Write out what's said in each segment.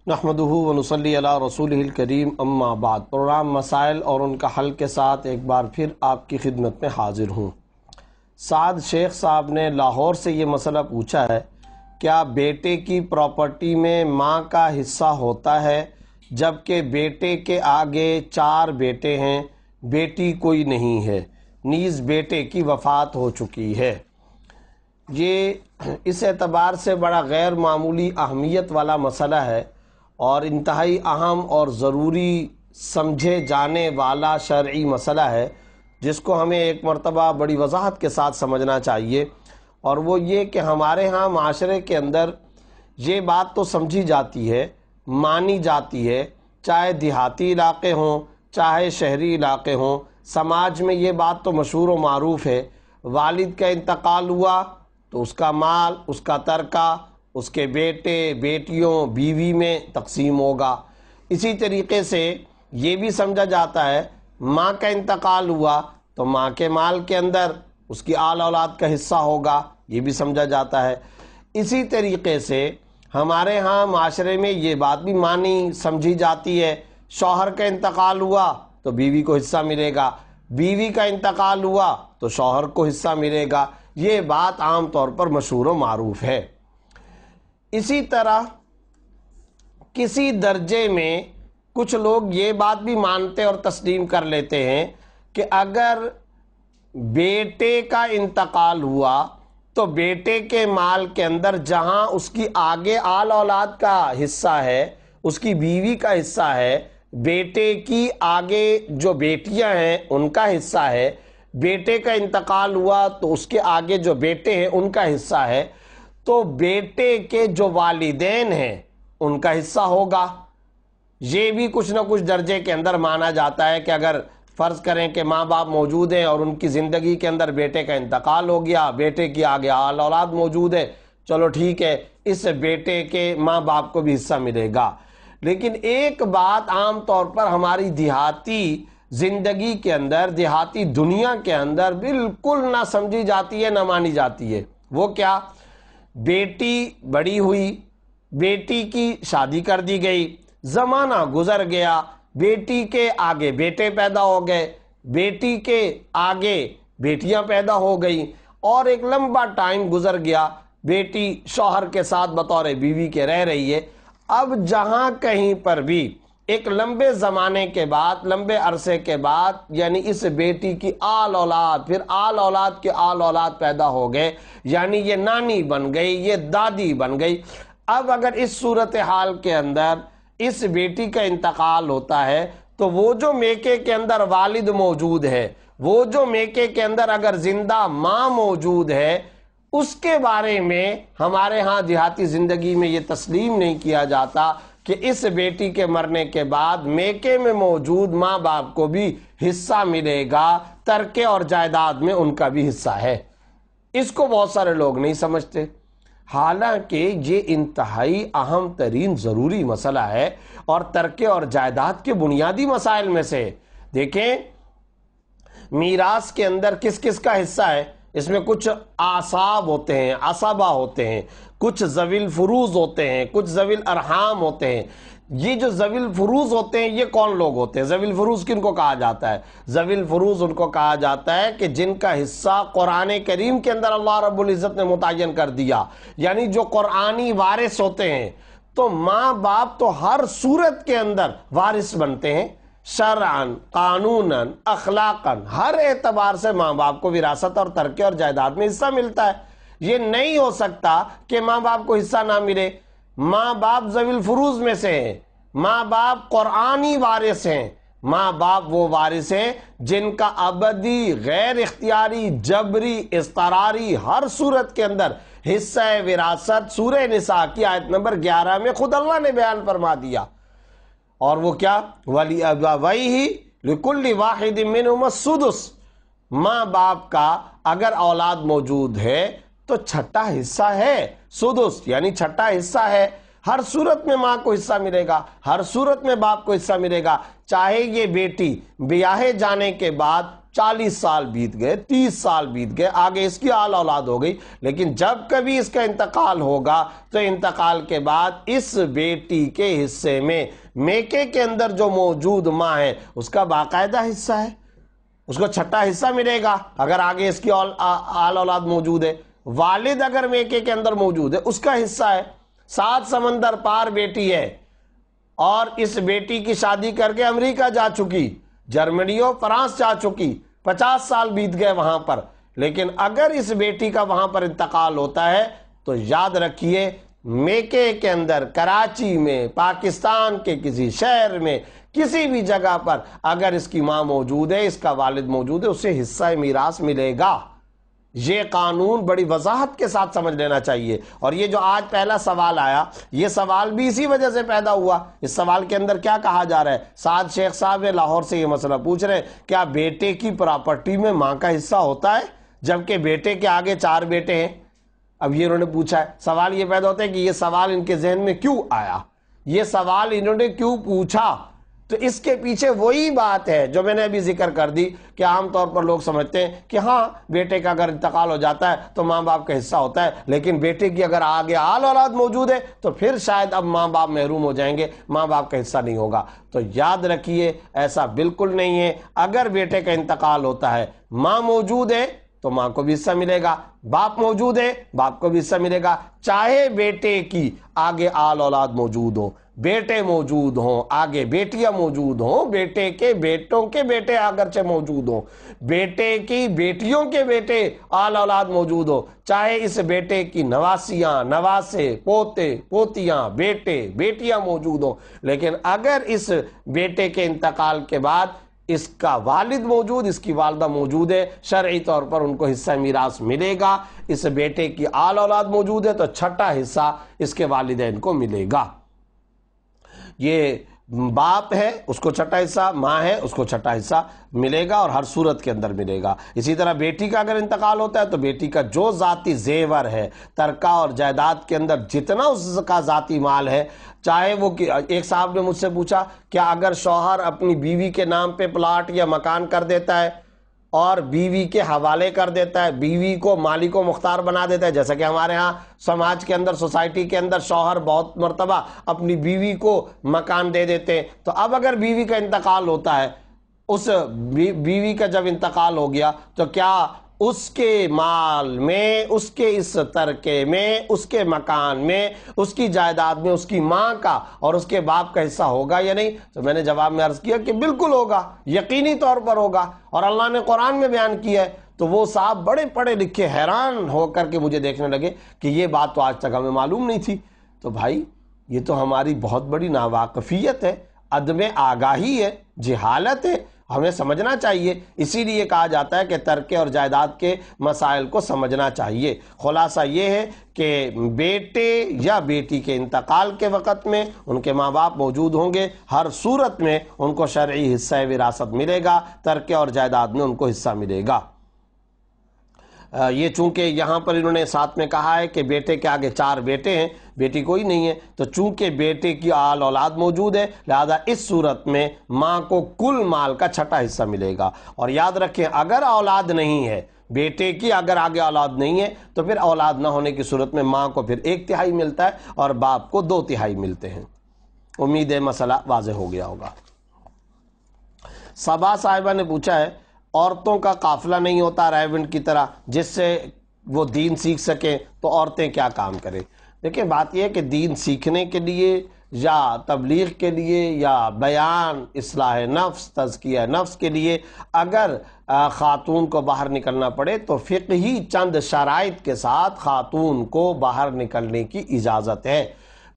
نحمدہ ونصلی علی رسولہ الکریم، اما بعد۔ پروگرام مسائل اور ان کا حل کے ساتھ ایک بار پھر آپ کی خدمت میں حاضر ہوں۔ سعد شیخ صاحب نے لاہور سے یہ مسئلہ پوچھا ہے، کیا بیٹے کی پراپرٹی میں ماں کا حصہ ہوتا ہے جبکہ بیٹے کے آگے 4 بیٹے ہیں، بیٹی کوئی نہیں ہے، نیز بیٹے کی وفات ہو چکی ہے؟ یہ اس اعتبار سے بڑا غیر معمولی اہمیت والا مسئلہ ہے اور انتہائی اہم اور ضروری سمجھے جانے والا شرعی مسئلہ ہے، جس کو ہمیں ایک مرتبہ بڑی وضاحت کے ساتھ سمجھنا چاہیے۔ اور وہ یہ کہ ہمارے ہاں معاشرے کے اندر یہ بات تو سمجھی جاتی ہے، مانی جاتی ہے، چاہے دیہاتی علاقے ہوں چاہے شہری علاقے ہوں، سماج میں یہ بات تو مشہور و معروف ہے، والد کا انتقال ہوا تو اس کا مال، اس کا ترکہ اس کے بیٹے بیٹیوں بیوی میں تقسیم ہوگا۔ اسی طریقے سے یہ بھی سمجھا جاتا ہے ماں کا انتقال ہوا تو ماں کے مال کے اندر اس کی آل اولاد کا حصہ ہوگا، یہ بھی سمجھا جاتا ہے۔ اسی طریقے سے ہمارے ہاں معاشرے میں یہ بات بھی مانی سمجھی جاتی ہے، شوہر کا انتقال ہوا تو بیوی کو حصہ ملے گا، بیوی کا انتقال ہوا تو شوہر کو حصہ ملے گا، یہ بات عام طور پر مشہور و معروف ہے۔ اسی طرح کسی درجے میں کچھ لوگ یہ بات بھی مانتے اور تسلیم کر لیتے ہیں کہ اگر بیٹے کا انتقال ہوا تو بیٹے کے مال کے اندر جہاں اس کی آگے آل اولاد کا حصہ ہے، اس کی بیوی کا حصہ ہے، بیٹے کی آگے جو بیٹیاں ہیں ان کا حصہ ہے، بیٹے کا انتقال ہوا تو اس کے آگے جو بیٹے ہیں ان کا حصہ ہے، تو بیٹے کے جو والدین ہیں ان کا حصہ ہوگا۔ یہ بھی کچھ نہ کچھ درجے کے اندر مانا جاتا ہے کہ اگر فرض کریں کہ ماں باپ موجود ہیں اور ان کی زندگی کے اندر بیٹے کا انتقال ہو گیا، بیٹے کی آگے آل اولاد موجود ہے، چلو ٹھیک ہے، اس بیٹے کے ماں باپ کو بھی حصہ ملے گا۔ لیکن ایک بات عام طور پر ہماری دیہاتی زندگی کے اندر، دیہاتی دنیا کے اندر بالکل نہ سمجھی جاتی ہے، نہ مانی جاتی ہے۔ وہ کیا؟ بیٹی بڑی ہوئی، بیٹی کی شادی کر دی گئی، زمانہ گزر گیا، بیٹی کے آگے بیٹے پیدا ہو گئے، بیٹی کے آگے بیٹیاں پیدا ہو گئیں، اور ایک لمبا ٹائم گزر گیا، بیٹی شوہر کے ساتھ بطور بیوی کے رہ رہی ہے۔ اب جہاں کہیں پر بھی ایک لمبے زمانے کے بعد، لمبے عرصے کے بعد، یعنی اس بیٹی کی آل اولاد، پھر آل اولاد کے آل اولاد پیدا ہو گئے، یعنی یہ نانی بن گئی، یہ دادی بن گئی۔ اب اگر اس صورتحال کے اندر اس بیٹی کا انتقال ہوتا ہے تو وہ جو میکے کے اندر والد موجود ہے، وہ جو میکے کے اندر اگر زندہ ماں موجود ہے، اس کے بارے میں ہمارے ہاں دیہاتی زندگی میں یہ تسلیم نہیں کیا جاتا کہ اس بیٹی کے مرنے کے بعد میکے میں موجود ماں باپ کو بھی حصہ ملے گا، ترکے اور جائیداد میں ان کا بھی حصہ ہے۔ اس کو بہت سارے لوگ نہیں سمجھتے، حالانکہ یہ انتہائی اہم ترین ضروری مسئلہ ہے اور ترکے اور جائیداد کے بنیادی مسائل میں سے۔ دیکھیں میراث کے اندر کس کس کا حصہ ہے، اس میں کچھ اعصاب ہوتے ہیں، عصبہ ہوتے ہیں، کچھ ذوی الفروض ہوتے ہیں، کچھ ذوی الارحام ہوتے ہیں۔ یہ جو ذوی الفروض ہوتے ہیں یہ کون لوگ ہوتے ہیں؟ ذوی الفروض کن کو کہا جاتا ہے؟ ذوی الفروض ان کو کہا جاتا ہے کہ جن کا حصہ قرآن کریم کے اندر اللہ رب العزت نے متعین کر دیا، یعنی جو قرآنی وارث ہوتے ہیں۔ تو ماں باپ تو ہر صورت کے اندر وارث بنتے ہیں، شرعاً، قانوناً، اخلاقاً، ہر اعتبار سے ماں باپ کو وراثت اور ترکے اور جائیداد میں حصہ ملتا ہے۔ یہ نہیں ہو سکتا کہ ماں باپ کو حصہ نہ ملے۔ ماں باپ ذوی الفروض میں سے ہیں، ماں باپ قرآنی وارث ہیں، ماں باپ وہ وارث ہیں جن کا ابدی، غیر اختیاری، جبری، اضطراری ہر صورت کے اندر حصہ وراثت سورہ نساء کی آیت نمبر 11 میں خود اللہ نے بیان فرما دیا۔ اور وہ کیا؟ وَلِأَبَوَيْهِ لِكُلِّ وَاحِدٍ مِّنْهُمَا السُّدُسُ، ماں باپ کا اگر اولاد موجود ہے تو چھٹا حصہ ہے، سدس یعنی چھٹا حصہ ہے۔ ہر صورت میں ماں کو حصہ ملے گا، ہر صورت میں باپ کو حصہ ملے گا، چاہے یہ بیٹی بیاہے جانے کے بعد 40 سال بیت گئے، 30 سال بیت گئے، آگے اس کی آل اولاد ہو گئی، لیکن جب کبھی اس کا انتقال ہوگا تو انتقال کے بعد اس بیٹی کے حصے میں میکے کے اندر جو موجود ماں ہے اس کا باقاعدہ حصہ ہے، اس کو چھٹا حصہ ملے گا اگر آگے اس کی آل اولاد موجود ہے۔ والد اگر میکے کے اندر موجود ہے اس کا حصہ ہے۔ 7 سمندر پار بیٹی ہے اور اس بیٹی کی شادی کر کے امریکہ جا چکی، جرمنی و فرانس جا چکی، 50 سال بیت گئے وہاں پر، لیکن اگر اس بیٹی کا وہاں پر انتقال ہوتا ہے تو یاد رکھیے میکے کے اندر، کراچی میں، پاکستان کے کسی شہر میں، کسی بھی جگہ پر اگر اس کی ماں موجود ہے، اس کا والد موجود ہے، اسے حصہ میراث ملے گا۔ یہ قانون بڑی وضاحت کے ساتھ سمجھ لینا چاہیے۔ اور یہ جو آج پہلا سوال آیا، یہ سوال بھی اسی وجہ سے پیدا ہوا۔ اس سوال کے اندر کیا کہا جا رہا ہے؟ سعد شیخ صاحب لاہور سے یہ مسئلہ پوچھ رہے ہیں، کیا بیٹے کی پراپرٹی میں ماں کا حصہ ہوتا ہے جبکہ بیٹے کے آگے 4 بیٹے ہیں؟ اب یہ انہوں نے پوچھا ہے۔ سوال یہ پیدا ہوتا ہے کہ یہ سوال ان کے ذہن میں کیوں آیا، یہ سوال انہوں نے کیوں پوچھا؟ تو اس کے پیچھے وہی بات ہے جو میں نے ابھی ذکر کر دی کہ عام طور پر لوگ سمجھتے ہیں کہ ہاں بیٹے کا اگر انتقال ہو جاتا ہے تو ماں باپ کا حصہ ہوتا ہے، لیکن بیٹے کی اگر آگے آل اولاد موجود ہے تو پھر شاید اب ماں باپ محروم ہو جائیں گے، ماں باپ کا حصہ نہیں ہوگا۔ تو یاد رکھیے ایسا بالکل نہیں ہے۔ اگر بیٹے کا انتقال ہوتا ہے، ماں موجود ہے تو ماں کو بھی حصہ ملے گا، باپ موجود ہے باپ کو بھی حصہ ملے گا، چاہے بیٹے کی آگے آل اولاد موجود ہو، بیٹے موجود ہوں، آگے بیٹیاں موجود ہوں، بیٹے کے بیٹوں کے بیٹے اگرچہ موجود ہوں، بیٹے کی بیٹیوں کے بیٹے آل اولاد موجود ہو، چاہے اس بیٹے کی نواسیاں، نواسے، پوتے، پوتیاں، بیٹے، بیٹیاں موجود ہوں، لیکن اگر اس بیٹے کے انتقال کے بعد اس کا والد موجود، اس کی والدہ موجود ہے، شرعی طور پر ان کو حصہ میراث ملے گا۔ اس بیٹے کی آل اولاد موجود ہے تو چھٹا حصہ اس کے والدین کو ملے گا۔ یہ باپ ہے اس کو چھٹا حصہ، ماں ہے اس کو چھٹا حصہ ملے گا اور ہر صورت کے اندر ملے گا۔ اسی طرح بیٹی کا اگر انتقال ہوتا ہے تو بیٹی کا جو ذاتی زیور ہے، ترکہ اور جائیداد کے اندر جتنا اس کا ذاتی مال ہے، چاہے وہ ایک صاحب نے مجھ سے پوچھا کیا اگر شوہر اپنی بیوی کے نام پہ پلاٹ یا مکان کر دیتا ہے اور بیوی کے حوالے کر دیتا ہے، بیوی کو مالک و مختار بنا دیتا ہے، جیسا کہ ہمارے ہاں سماج کے اندر، سوسائٹی کے اندر شوہر بہت مرتبہ اپنی بیوی کو مکان دے دیتے ہیں، تو اب اگر بیوی کا انتقال ہوتا ہے، اس بیوی کا جب انتقال ہو گیا تو کیا اس کے مال میں، اس کے اس ترکے میں، اس کے مکان میں، اس کی جائیداد میں اس کی ماں کا اور اس کے باپ کا حصہ ہوگا یا نہیں؟ تو میں نے جواب میں عرض کیا کہ بالکل ہوگا، یقینی طور پر ہوگا، اور اللہ نے قرآن میں بیان کیا ہے۔ تو وہ صاحب بڑے پڑھے لکھے حیران ہو کر کے مجھے دیکھنے لگے کہ یہ بات تو آج تک ہمیں معلوم نہیں تھی۔ تو بھائی یہ تو ہماری بہت بڑی ناواقفیت ہے، عدم آگاہی ہے، جہالت ہے، ہمیں سمجھنا چاہیے۔ اسی لیے کہا جاتا ہے کہ ترکے اور جائیداد کے مسائل کو سمجھنا چاہیے۔ خلاصہ یہ ہے کہ بیٹے یا بیٹی کے انتقال کے وقت میں ان کے ماں باپ موجود ہوں گے، ہر صورت میں ان کو شرعی حصہ وراثت ملے گا، ترکے اور جائیداد میں ان کو حصہ ملے گا۔ یہ چونکہ یہاں پر انہوں نے ساتھ میں کہا ہے کہ بیٹے کے آگے 4 بیٹے ہیں، بیٹی کوئی نہیں ہے، تو چونکہ بیٹے کی آل اولاد موجود ہے لہذا اس صورت میں ماں کو کل مال کا چھٹا حصہ ملے گا۔ اور یاد رکھیں اگر اولاد نہیں ہے، بیٹے کی اگر آگے اولاد نہیں ہے تو پھر اولاد نہ ہونے کی صورت میں ماں کو پھر 1/3 ملتا ہے اور باپ کو 2/3 ملتے ہیں۔ امید ہے مسئلہ واضح ہو گیا ہوگا۔ صبا صاحبہ نے پوچھا ہے عورتوں کا قافلہ نہیں ہوتا رائیونڈ کی طرح جس سے وہ دین سیکھ سکیں تو عورتیں کیا کام کریں؟ دیکھیں بات یہ ہے کہ دین سیکھنے کے لیے یا تبلیغ کے لیے یا بیان، اصلاح نفس، تزکیہ نفس کے لیے اگر خاتون کو باہر نکلنا پڑے تو فقہی چند شرائط کے ساتھ خاتون کو باہر نکلنے کی اجازت ہے،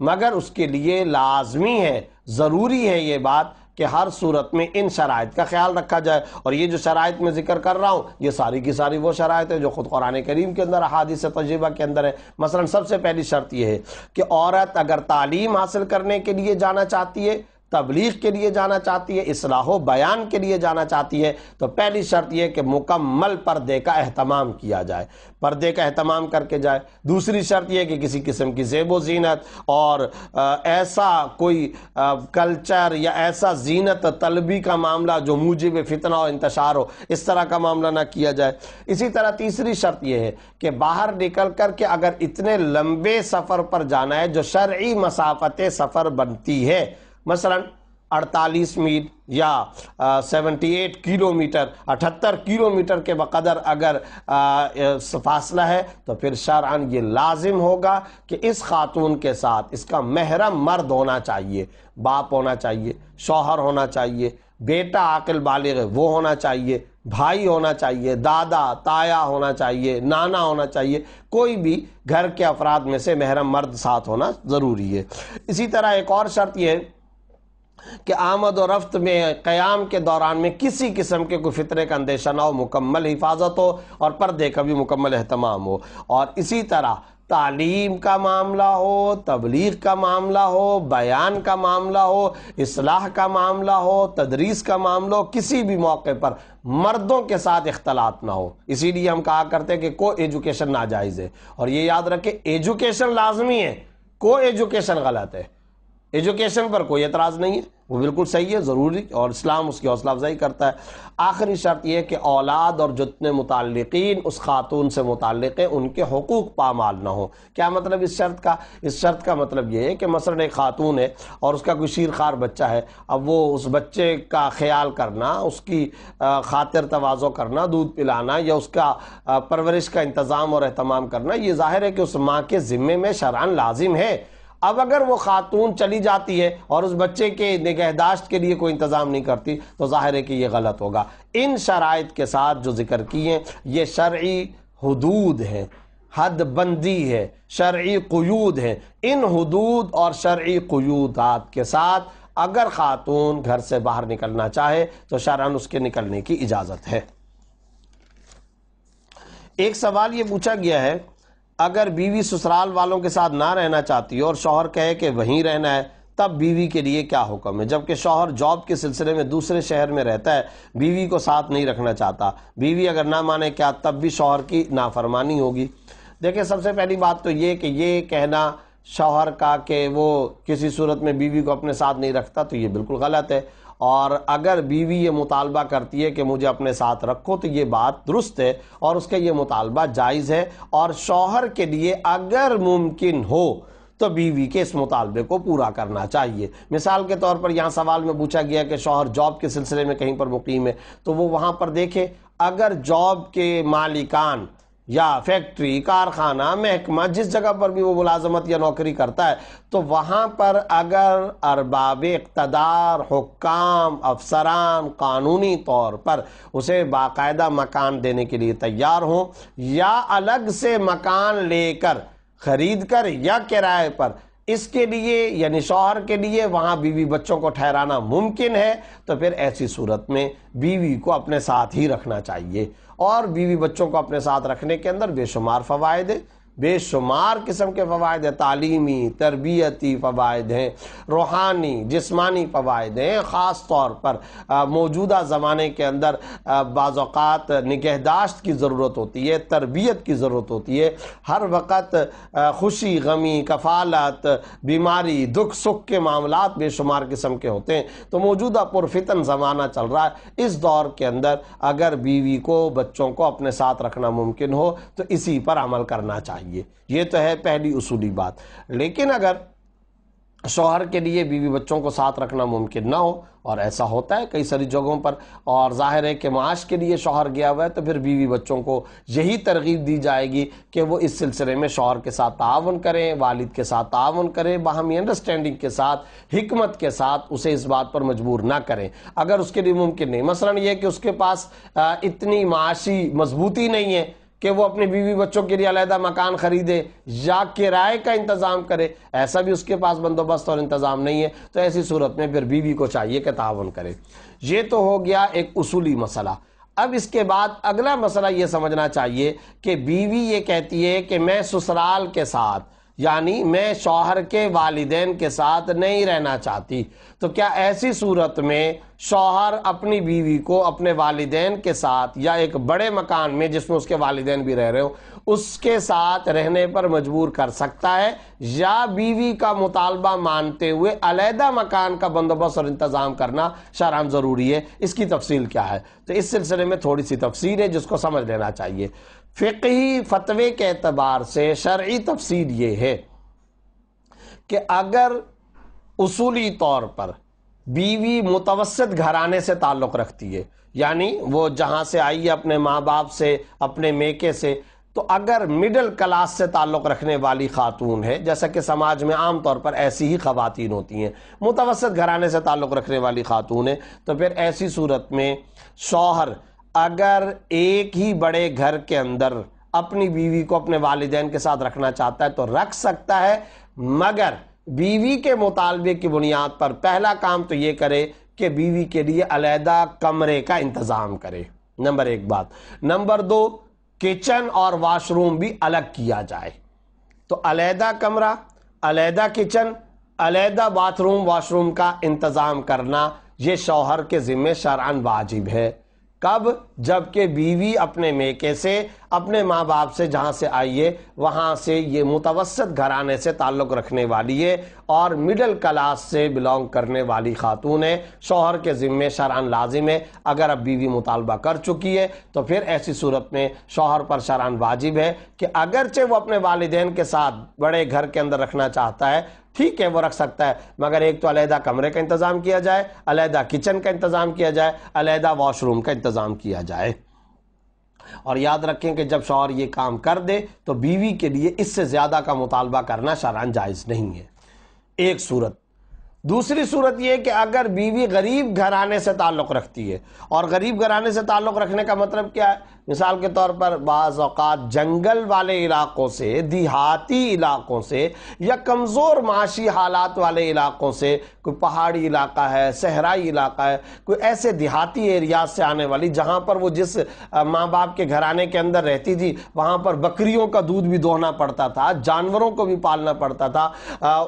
مگر اس کے لیے لازمی ہے، ضروری ہے یہ بات کہ ہر صورت میں ان شرائط کا خیال رکھا جائے۔ اور یہ جو شرائط میں ذکر کر رہا ہوں یہ ساری کی ساری وہ شرائط ہے جو خود قرآن کریم کے اندر، احادیث طیبہ کے اندر ہے۔ مثلا سب سے پہلی شرط یہ ہے کہ عورت اگر تعلیم حاصل کرنے کے لیے جانا چاہتی ہے تبلیغ کے لیے جانا چاہتی ہے، اصلاح و بیان کے لیے جانا چاہتی ہے، تو پہلی شرط یہ کہ مکمل پردے کا اہتمام کیا جائے، پردے کا اہتمام کر کے جائے۔ دوسری شرط یہ کہ کسی قسم کی زیب و زینت اور ایسا کوئی کلچر یا ایسا زینت طلبی کا معاملہ جو موجب فتنہ و انتشار ہو، اس طرح کا معاملہ نہ کیا جائے۔ اسی طرح تیسری شرط یہ ہے کہ باہر نکل کر کے اگر اتنے لمبے سفر پر جانا ہے جو شرعی مسافت سفر بنتی ہے، مثلا 48 میل یا 78 کلومیٹر، 78 کلومیٹر کے بقدر اگر فاصلہ ہے، تو پھر شرعاً یہ لازم ہوگا کہ اس خاتون کے ساتھ اس کا محرم مرد ہونا چاہیے، باپ ہونا چاہیے، شوہر ہونا چاہیے، بیٹا عاقل بالغ ہے وہ ہونا چاہیے، بھائی ہونا چاہیے، دادا تایا ہونا چاہیے، نانا ہونا چاہیے، کوئی بھی گھر کے افراد میں سے محرم مرد ساتھ ہونا ضروری ہے۔ اسی طرح ایک اور شرط یہ ہے کہ آمد و رفت میں قیام کے دوران میں کسی قسم کے کوئی فطرے کا اندیشہ نہ ہو، مکمل حفاظت ہو اور پردے کا بھی مکمل اہتمام ہو۔ اور اسی طرح تعلیم کا معاملہ ہو، تبلیغ کا معاملہ ہو، بیان کا معاملہ ہو، اصلاح کا معاملہ ہو، تدریس کا معاملہ ہو، کسی بھی موقع پر مردوں کے ساتھ اختلاط نہ ہو۔ اسی لیے ہم کہا کرتے ہیں کہ کو ایجوکیشن ناجائز ہے، اور یہ یاد رکھیں ایجوکیشن لازمی ہے، کو ایجوکیشن غلط ہے۔ ایجوکیشن پر کوئی اعتراض نہیں ہے، وہ بالکل صحیح ہے، ضروری، اور اسلام اس کی حوصلہ افزائی کرتا ہے۔ آخری شرط یہ ہے کہ اولاد اور جتنے متعلقین اس خاتون سے متعلق ہیں ان کے حقوق پامال نہ ہو۔ کیا مطلب اس شرط کا؟ اس شرط کا مطلب یہ ہے کہ مثلا ایک خاتون ہے اور اس کا کوئی شیرخوار بچہ ہے، اب وہ اس بچے کا خیال کرنا، اس کی خاطر تواضع کرنا، دودھ پلانا یا اس کا پرورش کا انتظام اور اہتمام کرنا، یہ ظاہر ہے کہ اس ماں کے ذمے میں شرعاً لازم ہے۔ اب اگر وہ خاتون چلی جاتی ہے اور اس بچے کے نگہداشت کے لیے کوئی انتظام نہیں کرتی تو ظاہر ہے کہ یہ غلط ہوگا۔ ان شرائط کے ساتھ جو ذکر کی ہیں یہ شرعی حدود ہیں، حد بندی ہے، شرعی قیود ہیں۔ ان حدود اور شرعی قیودات کے ساتھ اگر خاتون گھر سے باہر نکلنا چاہے تو شرعاً اس کے نکلنے کی اجازت ہے۔ ایک سوال یہ پوچھا گیا ہے، اگر بیوی سسرال والوں کے ساتھ نہ رہنا چاہتی ہے اور شوہر کہے کہ وہیں رہنا ہے، تب بیوی کے لیے کیا حکم ہے؟ جبکہ شوہر جاب کے سلسلے میں دوسرے شہر میں رہتا ہے، بیوی کو ساتھ نہیں رکھنا چاہتا، بیوی اگر نہ مانے کیا تب بھی شوہر کی نافرمانی ہوگی؟ دیکھیں، سب سے پہلی بات تو یہ کہ یہ کہنا شوہر کا کہ وہ کسی صورت میں بیوی کو اپنے ساتھ نہیں رکھتا تو یہ بالکل غلط ہے، اور اگر بیوی یہ مطالبہ کرتی ہے کہ مجھے اپنے ساتھ رکھو تو یہ بات درست ہے اور اس کا یہ مطالبہ جائز ہے، اور شوہر کے لیے اگر ممکن ہو تو بیوی کے اس مطالبے کو پورا کرنا چاہیے۔ مثال کے طور پر یہاں سوال میں پوچھا گیا کہ شوہر جاب کے سلسلے میں کہیں پر مقیم ہے، تو وہ وہاں پر دیکھے اگر جاب کے مالکان یا فیکٹری، کارخانہ، محکمہ، جس جگہ پر بھی وہ ملازمت یا نوکری کرتا ہے، تو وہاں پر اگر ارباب اقتدار، حکام، افسران قانونی طور پر اسے باقاعدہ مکان دینے کے لیے تیار ہوں یا الگ سے مکان لے کر، خرید کر یا کرائے پر اس کے لیے یعنی شوہر کے لیے وہاں بیوی بچوں کو ٹھہرانا ممکن ہے، تو پھر ایسی صورت میں بیوی کو اپنے ساتھ ہی رکھنا چاہیے، اور بیوی بچوں کو اپنے ساتھ رکھنے کے اندر بے شمار فوائد ہیں، بے شمار قسم کے فوائد ہیں، تعلیمی، تربیتی فوائد ہیں، روحانی، جسمانی فوائد ہیں۔ خاص طور پر موجودہ زمانے کے اندر بعض اوقات نگہداشت کی ضرورت ہوتی ہے، تربیت کی ضرورت ہوتی ہے، ہر وقت خوشی، غمی، کفالت، بیماری، دکھ سکھ کے معاملات بے شمار قسم کے ہوتے ہیں۔ تو موجودہ پرفتن زمانہ چل رہا ہے، اس دور کے اندر اگر بیوی کو، بچوں کو اپنے ساتھ رکھنا ممکن ہو تو اسی پر عمل کرنا چاہیے۔ یہ تو ہے پہلی اصولی بات۔ لیکن اگر شوہر کے لیے بیوی بچوں کو ساتھ رکھنا ممکن نہ ہو، اور ایسا ہوتا ہے کئی ساری جگہوں پر، اور ظاہر ہے کہ معاش کے لیے شوہر گیا ہوا ہے، تو پھر بیوی بچوں کو یہی ترغیب دی جائے گی کہ وہ اس سلسلے میں شوہر کے ساتھ تعاون کریں، والد کے ساتھ تعاون کریں، باہمی انڈرسٹینڈنگ کے ساتھ، حکمت کے ساتھ، اسے اس بات پر مجبور نہ کریں۔ اگر اس کے لیے ممکن نہیں، مثلا یہ کہ اس کے پاس اتنی معاشی مضبوطی نہیں ہے کہ وہ اپنے بیوی بچوں کے لیے علیحدہ مکان خریدے یا کرائے کا انتظام کرے، ایسا بھی اس کے پاس بندوبست اور انتظام نہیں ہے، تو ایسی صورت میں پھر بیوی کو چاہیے کہ تعاون کرے۔ یہ تو ہو گیا ایک اصولی مسئلہ۔ اب اس کے بعد اگلا مسئلہ یہ سمجھنا چاہیے کہ بیوی یہ کہتی ہے کہ میں سسرال کے ساتھ یعنی میں شوہر کے والدین کے ساتھ نہیں رہنا چاہتی، تو کیا ایسی صورت میں شوہر اپنی بیوی کو اپنے والدین کے ساتھ یا ایک بڑے مکان میں جس میں اس کے والدین بھی رہ رہے ہوں اس کے ساتھ رہنے پر مجبور کر سکتا ہے، یا بیوی کا مطالبہ مانتے ہوئے علیحدہ مکان کا بندوبست اور انتظام کرنا شرعاً ضروری ہے؟ اس کی تفصیل کیا ہے؟ تو اس سلسلے میں تھوڑی سی تفصیل ہے جس کو سمجھ لینا چاہیے۔ فقہی فتوے کے اعتبار سے شرعی تفصیل یہ ہے کہ اگر اصولی طور پر بیوی متوسط گھرانے سے تعلق رکھتی ہے، یعنی وہ جہاں سے آئی ہے اپنے ماں باپ سے، اپنے میکے سے، تو اگر مڈل کلاس سے تعلق رکھنے والی خاتون ہے، جیسا کہ سماج میں عام طور پر ایسی ہی خواتین ہوتی ہیں، متوسط گھرانے سے تعلق رکھنے والی خاتون ہے، تو پھر ایسی صورت میں شوہر اگر ایک ہی بڑے گھر کے اندر اپنی بیوی کو اپنے والدین کے ساتھ رکھنا چاہتا ہے تو رکھ سکتا ہے، مگر بیوی کے مطالبے کی بنیاد پر پہلا کام تو یہ کرے کہ بیوی کے لیے علیحدہ کمرے کا انتظام کرے، نمبر ایک بات۔ نمبر دو، کچن اور واش روم بھی الگ کیا جائے۔ تو علیحدہ کمرہ، علیحدہ کچن، علیحدہ باتھ روم واش روم کا انتظام کرنا یہ شوہر کے ذمہ شرعاً واجب ہے۔ کب؟ جبکہ بیوی اپنے میکے سے، اپنے ماں باپ سے جہاں سے آئی ہے وہاں سے یہ متوسط گھرانے سے تعلق رکھنے والی ہے اور مڈل کلاس سے بلانگ کرنے والی خاتون ہے، شوہر کے ذمہ شرعاً لازم ہے۔ اگر اب بیوی مطالبہ کر چکی ہے تو پھر ایسی صورت میں شوہر پر شرعاً واجب ہے کہ اگرچہ وہ اپنے والدین کے ساتھ بڑے گھر کے اندر رکھنا چاہتا ہے، ٹھیک ہے وہ رکھ سکتا ہے، مگر ایک تو علیحدہ کمرے کا انتظام کیا جائے، علیحدہ کچن کا انتظام کیا جائے، علیحدہ واش روم کا انتظام کیا جائے۔ اور یاد رکھیں کہ جب شوہر یہ کام کر دے تو بیوی کے لیے اس سے زیادہ کا مطالبہ کرنا شرعاً جائز نہیں ہے، ایک صورت۔ دوسری صورت یہ کہ اگر بیوی غریب گھرانے سے تعلق رکھتی ہے، اور غریب گھرانے سے تعلق رکھنے کا مطلب کیا ہے؟ مثال کے طور پر بعض اوقات جنگل والے علاقوں سے، دیہاتی علاقوں سے، یا کمزور معاشی حالات والے علاقوں سے، کوئی پہاڑی علاقہ ہے، صحرائی علاقہ ہے، کوئی ایسے دیہاتی ایریاز سے آنے والی جہاں پر وہ جس ماں باپ کے گھرانے کے اندر رہتی تھی وہاں پر بکریوں کا دودھ بھی دوہنا پڑتا تھا، جانوروں کو بھی پالنا پڑتا تھا،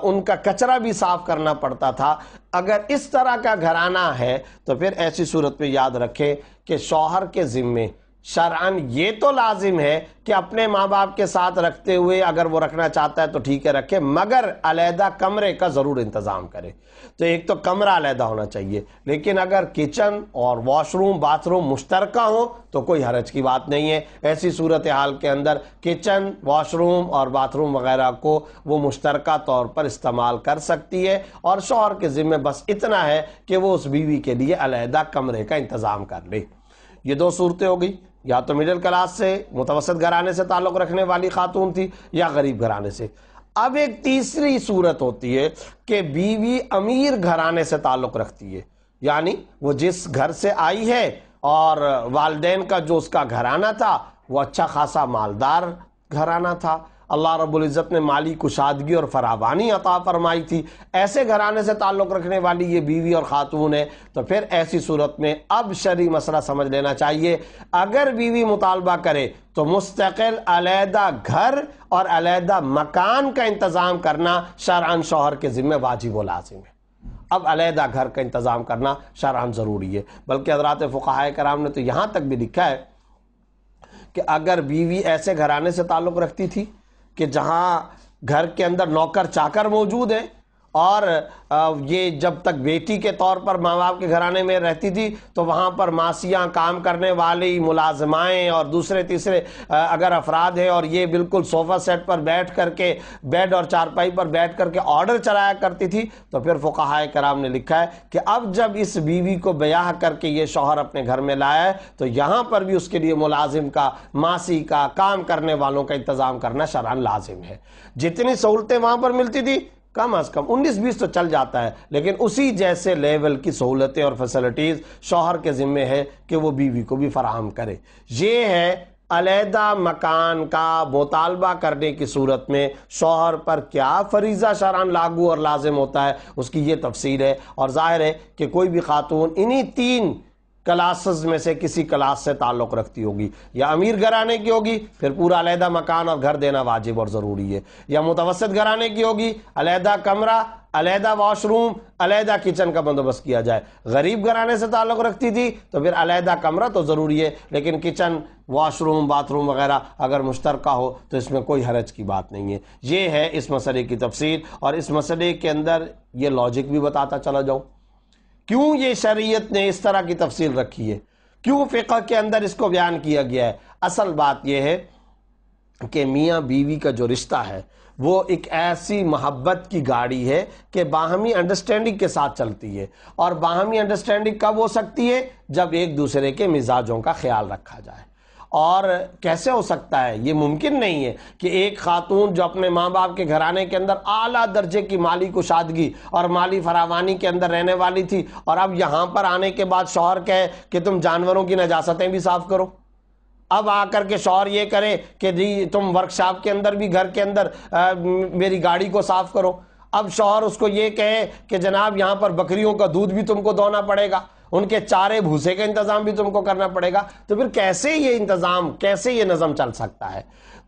ان کا کچرا بھی صاف کرنا پڑتا تھا۔ اگر اس طرح کا گھرانہ ہے تو پھر ایسی صورت میں یاد رکھیں کہ شوہر کے ذمے شرعاً یہ تو لازم ہے کہ اپنے ماں باپ کے ساتھ رکھتے ہوئے اگر وہ رکھنا چاہتا ہے تو ٹھیک ہے رکھے، مگر علیحدہ کمرے کا ضرور انتظام کرے۔ تو ایک تو کمرہ علیحدہ ہونا چاہیے، لیکن اگر کچن اور واش روم باتھ روم مشترکہ ہوں تو کوئی حرج کی بات نہیں ہے۔ ایسی صورتحال کے اندر کچن، واش روم اور باتھ روم وغیرہ کو وہ مشترکہ طور پر استعمال کر سکتی ہے، اور شوہر کے ذمہ بس اتنا ہے کہ وہ اس بیوی کے لیے علیحدہ کمرے کا انتظام کر لے۔ یہ دو صورتیں ہو گئی، یا تو مڈل کلاس سے متوسط گھرانے سے تعلق رکھنے والی خاتون تھی یا غریب گھرانے سے۔ اب ایک تیسری صورت ہوتی ہے کہ بیوی امیر گھرانے سے تعلق رکھتی ہے، یعنی وہ جس گھر سے آئی ہے اور والدین کا جو اس کا گھرانہ تھا وہ اچھا خاصا مالدار گھرانہ تھا، اللہ رب العزت نے مالی کشادگی اور فراوانی عطا فرمائی تھی، ایسے گھرانے سے تعلق رکھنے والی یہ بیوی اور خاتون ہے، تو پھر ایسی صورت میں اب شرعی مسئلہ سمجھ لینا چاہیے۔ اگر بیوی مطالبہ کرے تو مستقل علیحدہ گھر اور علیحدہ مکان کا انتظام کرنا شرعاً شوہر کے ذمہ واجب و لازم ہے۔ اب علیحدہ گھر کا انتظام کرنا شرعاً ضروری ہے، بلکہ حضرات فقہائے کرام نے تو یہاں تک بھی لکھا ہے کہ اگر بیوی ایسے گھرانے سے تعلق رکھتی تھی کہ جہاں گھر کے اندر نوکر چاکر موجود ہیں، اور یہ جب تک بیٹی کے طور پر ماں باپ کے گھرانے میں رہتی تھی تو وہاں پر ماسیاں، کام کرنے والی ملازمائیں اور دوسرے تیسرے اگر افراد ہیں، اور یہ بالکل صوفہ سیٹ پر بیٹھ کر کے، بیڈ اور چارپائی پر بیٹھ کر کے آرڈر چلایا کرتی تھی، تو پھر فقہائے کرام نے لکھا ہے کہ اب جب اس بیوی کو بیاہ کر کے یہ شوہر اپنے گھر میں لایا ہے تو یہاں پر بھی اس کے لیے ملازم کا، ماسی کا، کام کرنے والوں کا انتظام کرنا شرعاً لازم ہے۔ جتنی سہولتیں وہاں پر ملتی تھی کم از کم 19-20 تو چل جاتا ہے، لیکن اسی جیسے لیول کی سہولتیں اور فیسلٹیز شوہر کے ذمہ ہے کہ وہ بیوی کو بھی فراہم کرے۔ یہ ہے علیحدہ مکان کا مطالبہ کرنے کی صورت میں شوہر پر کیا فریضہ شرعاً لاگو اور لازم ہوتا ہے، اس کی یہ تفصیل ہے۔ اور ظاہر ہے کہ کوئی بھی خاتون انہی تین کلاسز میں سے کسی کلاس سے تعلق رکھتی ہوگی، یا امیر گھرانے کی ہوگی پھر پورا علیحدہ مکان اور گھر دینا واجب اور ضروری ہے، یا متوسط گھرانے کی ہوگی علیحدہ کمرہ، علیحدہ واش روم، علیحدہ کچن کا بندوبست کیا جائے۔ غریب گھرانے سے تعلق رکھتی تھی تو پھر علیحدہ کمرہ تو ضروری ہے، لیکن kitchen, wash room, bath room وغیرہ اگر مشترکہ ہو تو اس میں کوئی حرج کی بات نہیں ہے۔ یہ ہے اس مسئلے کی تفصیل، اور اس مسئلے کے اندر یہ لاجک بھی بتاتا چلا جاؤں کیوں یہ شریعت نے اس طرح کی تفصیل رکھی ہے، کیوں فقہ کے اندر اس کو بیان کیا گیا ہے۔ اصل بات یہ ہے کہ میاں بیوی کا جو رشتہ ہے وہ ایک ایسی محبت کی گاڑی ہے کہ باہمی انڈرسٹینڈنگ کے ساتھ چلتی ہے، اور باہمی انڈرسٹینڈنگ کب ہو سکتی ہے؟ جب ایک دوسرے کے مزاجوں کا خیال رکھا جائے۔ اور کیسے ہو سکتا ہے؟ یہ ممکن نہیں ہے کہ ایک خاتون جو اپنے ماں باپ کے گھرانے کے اندر اعلیٰ درجے کی مالی کشادگی اور مالی فراوانی کے اندر رہنے والی تھی، اور اب یہاں پر آنے کے بعد شوہر کہے کہ تم جانوروں کی نجاستیں بھی صاف کرو۔ اب آ کر کے شوہر یہ کرے کہ جی تم ورکشاپ کے اندر بھی گھر کے اندر میری گاڑی کو صاف کرو۔ اب شوہر اس کو یہ کہے کہ جناب یہاں پر بکریوں کا دودھ بھی تم کو دونا پڑے گا، ان کے چارے بھوسے کا انتظام بھی تم کو کرنا پڑے گا۔ تو پھر کیسے یہ انتظام، کیسے یہ نظم چل سکتا ہے؟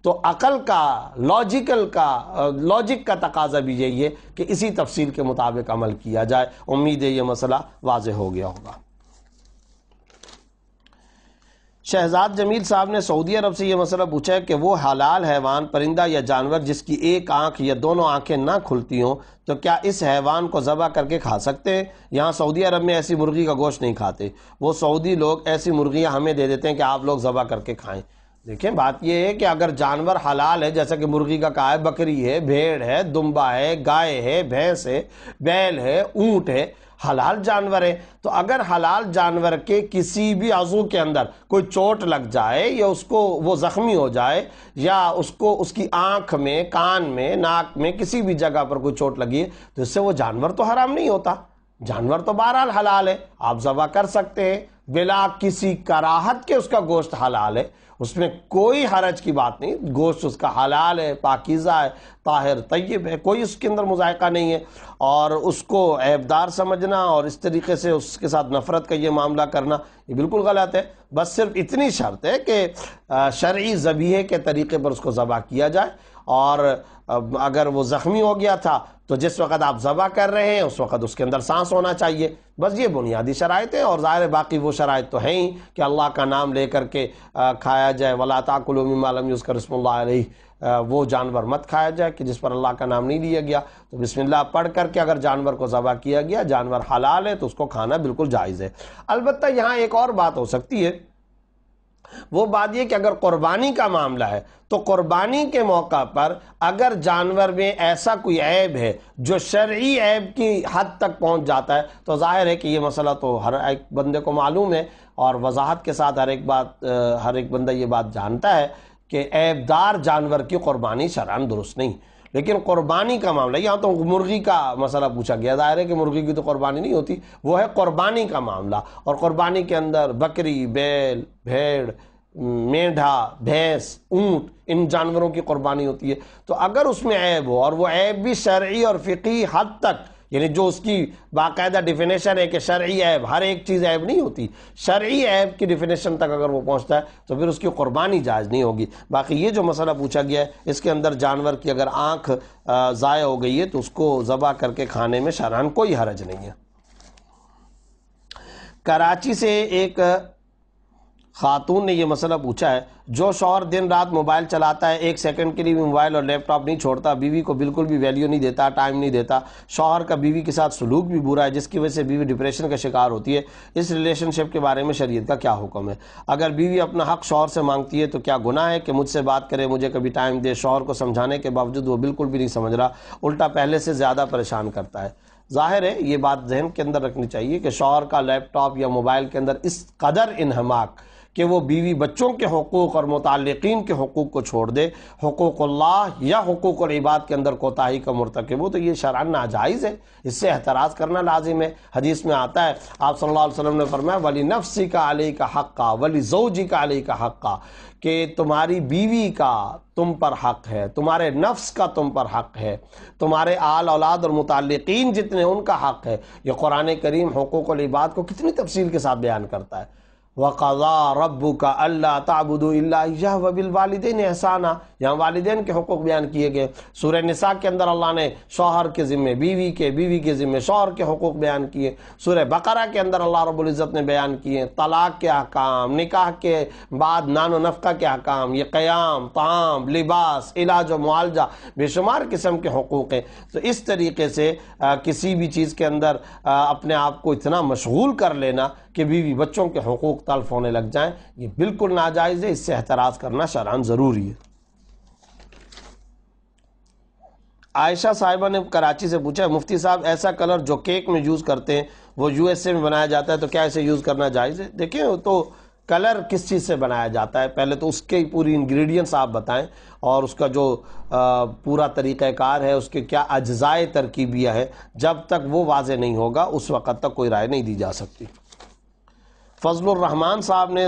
تو عقل کا، لاجک کا تقاضا بھی یہی ہے کہ اسی تفصیل کے مطابق عمل کیا جائے۔ امید ہے یہ مسئلہ واضح ہو گیا ہوگا۔ شہزاد جمیل صاحب نے سعودی عرب سے یہ مسئلہ پوچھا ہے کہ وہ حلال حیوان، پرندہ یا جانور جس کی ایک آنکھ یا دونوں آنکھیں نہ کھلتی ہوں، تو کیا اس حیوان کو ذبح کر کے کھا سکتے ہیں؟ یہاں سعودی عرب میں ایسی مرغی کا گوشت نہیں کھاتے، وہ سعودی لوگ ایسی مرغیاں ہمیں دے دیتے ہیں کہ آپ لوگ ذبح کر کے کھائیں۔ دیکھیں بات یہ ہے کہ اگر جانور حلال ہے، جیسا کہ مرغی کا کہا ہے، بکری ہے، بھیڑ ہے، دمبا ہے، گائے ہے، بھینس ہے، بیل ہے، اونٹ ہے، حلال جانور ہے، تو اگر حلال جانور کے کسی بھی عضو کے اندر کوئی چوٹ لگ جائے، یا اس کو وہ زخمی ہو جائے، یا اس کو اس کی آنکھ میں، کان میں، ناک میں کسی بھی جگہ پر کوئی چوٹ لگی ہے، تو اس سے وہ جانور تو حرام نہیں ہوتا، جانور تو بہرحال حلال ہے، آپ ذبح کر سکتے ہیں بلا کسی کراہت کے، اس کا گوشت حلال ہے، اس میں کوئی حرج کی بات نہیں، گوشت اس کا حلال ہے، پاکیزہ ہے، طاہر طیب ہے، کوئی اس کے اندر مذائقہ نہیں ہے۔ اور اس کو عیبدار سمجھنا اور اس طریقے سے اس کے ساتھ نفرت کا یہ معاملہ کرنا یہ بالکل غلط ہے۔ بس صرف اتنی شرط ہے کہ شرعی ذبیحے کے طریقے پر اس کو ذبح کیا جائے، اور اگر وہ زخمی ہو گیا تھا تو جس وقت آپ ذبح کر رہے ہیں اس وقت اس کے اندر سانس ہونا چاہیے، بس یہ بنیادی شرائط ہیں۔ اور ظاہر باقی وہ شرائط تو ہیں ہی کہ اللہ کا نام لے کر کے کھایا جائے، وَلَا تَأْكُلُوا مِمَّا لَمْ يُذْكَرِ اسْمُ اللَّهِ عَلَيْهِ، وہ جانور مت کھایا جائے کہ جس پر اللہ کا نام نہیں لیا گیا۔ تو بسم اللہ پڑھ کر کے اگر جانور کو ذبح کیا گیا، جانور حلال ہے، تو اس کو کھانا بالکل جائز ہے۔ البتہ یہاں ایک اور بات ہو سکتی ہے، وہ بات یہ کہ اگر قربانی کا معاملہ ہے تو قربانی کے موقع پر اگر جانور میں ایسا کوئی عیب ہے جو شرعی عیب کی حد تک پہنچ جاتا ہے، تو ظاہر ہے کہ یہ مسئلہ تو ہر ایک بندے کو معلوم ہے، اور وضاحت کے ساتھ ہر ایک بندہ یہ بات جانتا ہے کہ عیبدار جانور کی قربانی شرعاً درست نہیں۔ لیکن قربانی کا معاملہ، یہاں تو مرغی کا مسئلہ پوچھا گیا، ظاہر ہے کہ مرغی کی تو قربانی نہیں ہوتی، وہ ہے قربانی کا معاملہ، اور قربانی کے اندر بکری، بیل، بھیڑ، مینڈھا، بھینس، اونٹ، ان جانوروں کی قربانی ہوتی ہے۔ تو اگر اس میں عیب ہو، اور وہ عیب بھی شرعی اور فقہی حد تک، یعنی جو اس کی باقاعدہ ڈیفینیشن ہے کہ شرعی عیب، ہر ایک چیز عیب نہیں ہوتی، شرعی عیب کی ڈیفینیشن تک اگر وہ پہنچتا ہے تو پھر اس کی قربانی جائز نہیں ہوگی۔ باقی یہ جو مسئلہ پوچھا گیا ہے، اس کے اندر جانور کی اگر آنکھ ضائع ہو گئی ہے تو اس کو ذبح کر کے کھانے میں شرعاً کوئی حرج نہیں ہے۔ کراچی سے ایک خاتون نے یہ مسئلہ پوچھا ہے، جو شوہر دن رات موبائل چلاتا ہے، ایک سیکنڈ کے لیے بھی موبائل اور لیپ ٹاپ نہیں چھوڑتا، بیوی کو بالکل بھی ویلیو نہیں دیتا، ٹائم نہیں دیتا، شوہر کا بیوی کے ساتھ سلوک بھی برا ہے جس کی وجہ سے بیوی ڈپریشن کا شکار ہوتی ہے، اس ریلیشن شپ کے بارے میں شریعت کا کیا حکم ہے؟ اگر بیوی اپنا حق شوہر سے مانگتی ہے تو کیا گناہ ہے کہ مجھ سے بات کرے، مجھے کبھی ٹائم دے؟ شوہر کو سمجھانے کے باوجود وہ بالکل بھی نہیں سمجھ رہا، الٹا پہلے سے زیادہ پریشان کرتا ہے۔ ظاہر ہے یہ بات ذہن کے اندر رکھنی چاہیے کہ شوہر کا لیپ ٹاپ یا موبائل کے اندر اس قدر انہماک کہ وہ بیوی بچوں کے حقوق اور متعلقین کے حقوق کو چھوڑ دے، حقوق اللہ یا حقوق العباد کے اندر کوتاہی کا مرتکب ہو، تو یہ شرعاً ناجائز ہے، اس سے احتراز کرنا لازم ہے۔ حدیث میں آتا ہے، آپ صلی اللہ علیہ وسلم نے فرمایا وَلِنَفْسِكَ عَلَيْكَ حَقًّا وَلِزَوْجِكَ عَلَيْكَ حَقًّا، کہ تمہاری بیوی کا تم پر حق ہے، تمہارے نفس کا تم پر حق ہے، تمہارے آل اولاد اور متعلقین جتنے ان کا حق ہے۔ یہ قرآن کریم حقوق العباد کو کتنی تفصیل کے ساتھ بیان کرتا ہے۔ وَقَضَىٰ رَبُّكَ أَلَّا تَعْبُدُوا إِلَّا إِيَّاهُ وَبِالْوَالِدَيْنِ إِحْسَانًا، یہاں والدین کے حقوق بیان کیے گئے۔ سورہ نساء کے اندر اللہ نے شوہر کے ذمے بیوی کے، بیوی کے ذمے شوہر کے حقوق بیان کیے۔ سورہ بقرہ کے اندر اللہ رب العزت نے بیان کیے طلاق کے احکام، نکاح کے بعد نان و نفقہ کے احکام، یہ قیام، طعام، لباس، علاج و معالجہ، بے شمار قسم کے حقوق ہیں۔ تو اس طریقے سے کسی بھی چیز کے اندر اپنے آپ کو اتنا مشغول کر لینا کہ بیوی بچوں کے حقوق تلف ہونے لگ جائیں، یہ بالکل ناجائز ہے، اس سے احتراز کرنا شرعاً ضروری ہے۔ عائشہ صاحبہ نے کراچی سے پوچھا، مفتی صاحب ایسا کلر جو کیک میں یوز کرتے ہیں وہ یو ایس اے میں بنایا جاتا ہے، تو کیا اسے یوز کرنا جائز ہے؟ دیکھیں تو کلر کس چیز سے بنایا جاتا ہے، پہلے تو اس کے پوری انگریڈینٹس آپ بتائیں اور اس کا جو پورا طریقہ کار ہے، اس کے کیا اجزائے ترکیبیہ ہے، جب تک وہ واضح نہیں ہوگا اس وقت تک کوئی رائے نہیں دی جا سکتی۔ فضل الرحمان صاحب نے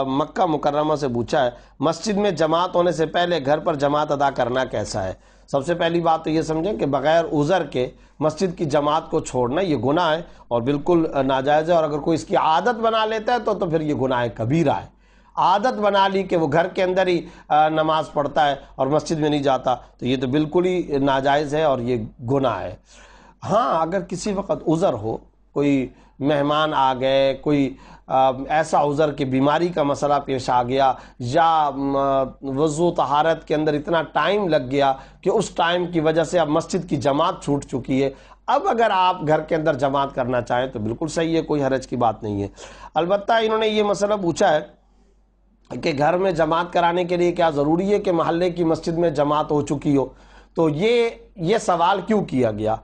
مکہ مکرمہ سے پوچھا ہے، مسجد میں جماعت ہونے سے پہلے گھر پر جماعت ادا کرنا کیسا ہے؟ سب سے پہلی بات تو یہ سمجھیں کہ بغیر عذر کے مسجد کی جماعت کو چھوڑنا یہ گناہ ہے اور بالکل ناجائز ہے، اور اگر کوئی اس کی عادت بنا لیتا ہے تو پھر یہ گناہ کبیرہ ہے۔ عادت بنا لی کہ وہ گھر کے اندر ہی نماز پڑھتا ہے اور مسجد میں نہیں جاتا، تو یہ تو بالکل ہی ناجائز ہے اور یہ گناہ ہے۔ ہاں اگر کسی وقت عذر ہو، کوئی مہمان آ گئے، کوئی ایسا عذر کہ بیماری کا مسئلہ پیش آ گیا، یا وضو طہارت کے اندر اتنا ٹائم لگ گیا کہ اس ٹائم کی وجہ سے اب مسجد کی جماعت چھوٹ چکی ہے، اب اگر آپ گھر کے اندر جماعت کرنا چاہیں تو بالکل صحیح ہے، کوئی حرج کی بات نہیں ہے۔ البتہ انہوں نے یہ مسئلہ پوچھا ہے کہ گھر میں جماعت کرانے کے لیے کیا ضروری ہے کہ محلے کی مسجد میں جماعت ہو چکی ہو؟ تو یہ سوال کیوں کیا گیا؟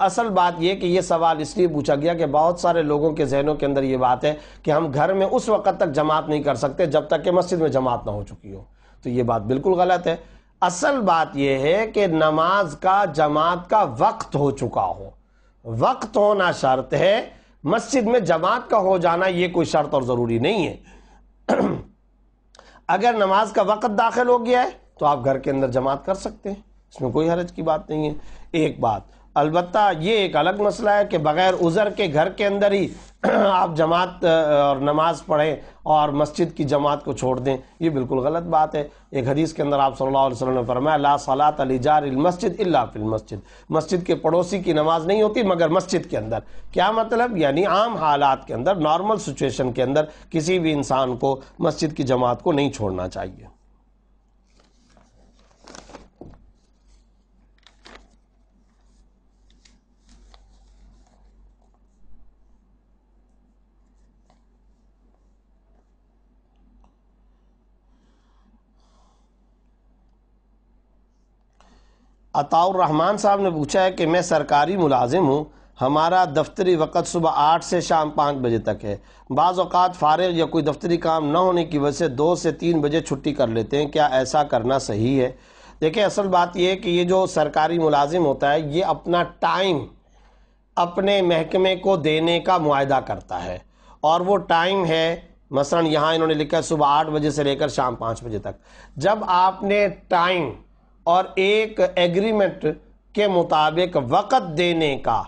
اصل بات یہ کہ یہ سوال اس لیے پوچھا گیا کہ بہت سارے لوگوں کے ذہنوں کے اندر یہ بات ہے کہ ہم گھر میں اس وقت تک جماعت نہیں کر سکتے جب تک کہ مسجد میں جماعت نہ ہو چکی ہو، تو یہ بات بالکل غلط ہے۔ اصل بات یہ ہے کہ نماز کا جماعت کا وقت ہو چکا ہو، وقت ہونا شرط ہے، مسجد میں جماعت کا ہو جانا یہ کوئی شرط اور ضروری نہیں ہے۔ اگر نماز کا وقت داخل ہو گیا ہے تو آپ گھر کے اندر جماعت کر سکتے ہیں، اس میں کوئی حرج کی بات نہیں ہے۔ ایک بات، البتہ یہ ایک الگ مسئلہ ہے کہ بغیر عذر کے گھر کے اندر ہی آپ جماعت اور نماز پڑھیں اور مسجد کی جماعت کو چھوڑ دیں، یہ بالکل غلط بات ہے۔ ایک حدیث کے اندر آپ صلی اللہ علیہ وسلم نے فرمایا لا صلاۃ لجار المسجد الا فی المسجد، مسجد کے پڑوسی کی نماز نہیں ہوتی مگر مسجد کے اندر۔ کیا مطلب؟ یعنی عام حالات کے اندر، نارمل سچویشن کے اندر کسی بھی انسان کو مسجد کی جماعت کو نہیں چھوڑنا چاہیے۔ عطاء الرحمان صاحب نے پوچھا ہے کہ میں سرکاری ملازم ہوں، ہمارا دفتری وقت صبح 8 سے شام 5 بجے تک ہے، بعض اوقات فارغ یا کوئی دفتری کام نہ ہونے کی وجہ سے 2 سے 3 بجے چھٹی کر لیتے ہیں، کیا ایسا کرنا صحیح ہے؟ دیکھیں اصل بات یہ ہے کہ یہ جو سرکاری ملازم ہوتا ہے یہ اپنا ٹائم اپنے محکمے کو دینے کا معاہدہ کرتا ہے، اور وہ ٹائم ہے مثلا یہاں انہوں نے لکھا ہے صبح 8 بجے سے لے کر شام 5 بجے تک۔ جب آپ نے ٹائم اور ایک ایگریمنٹ کے مطابق وقت دینے کا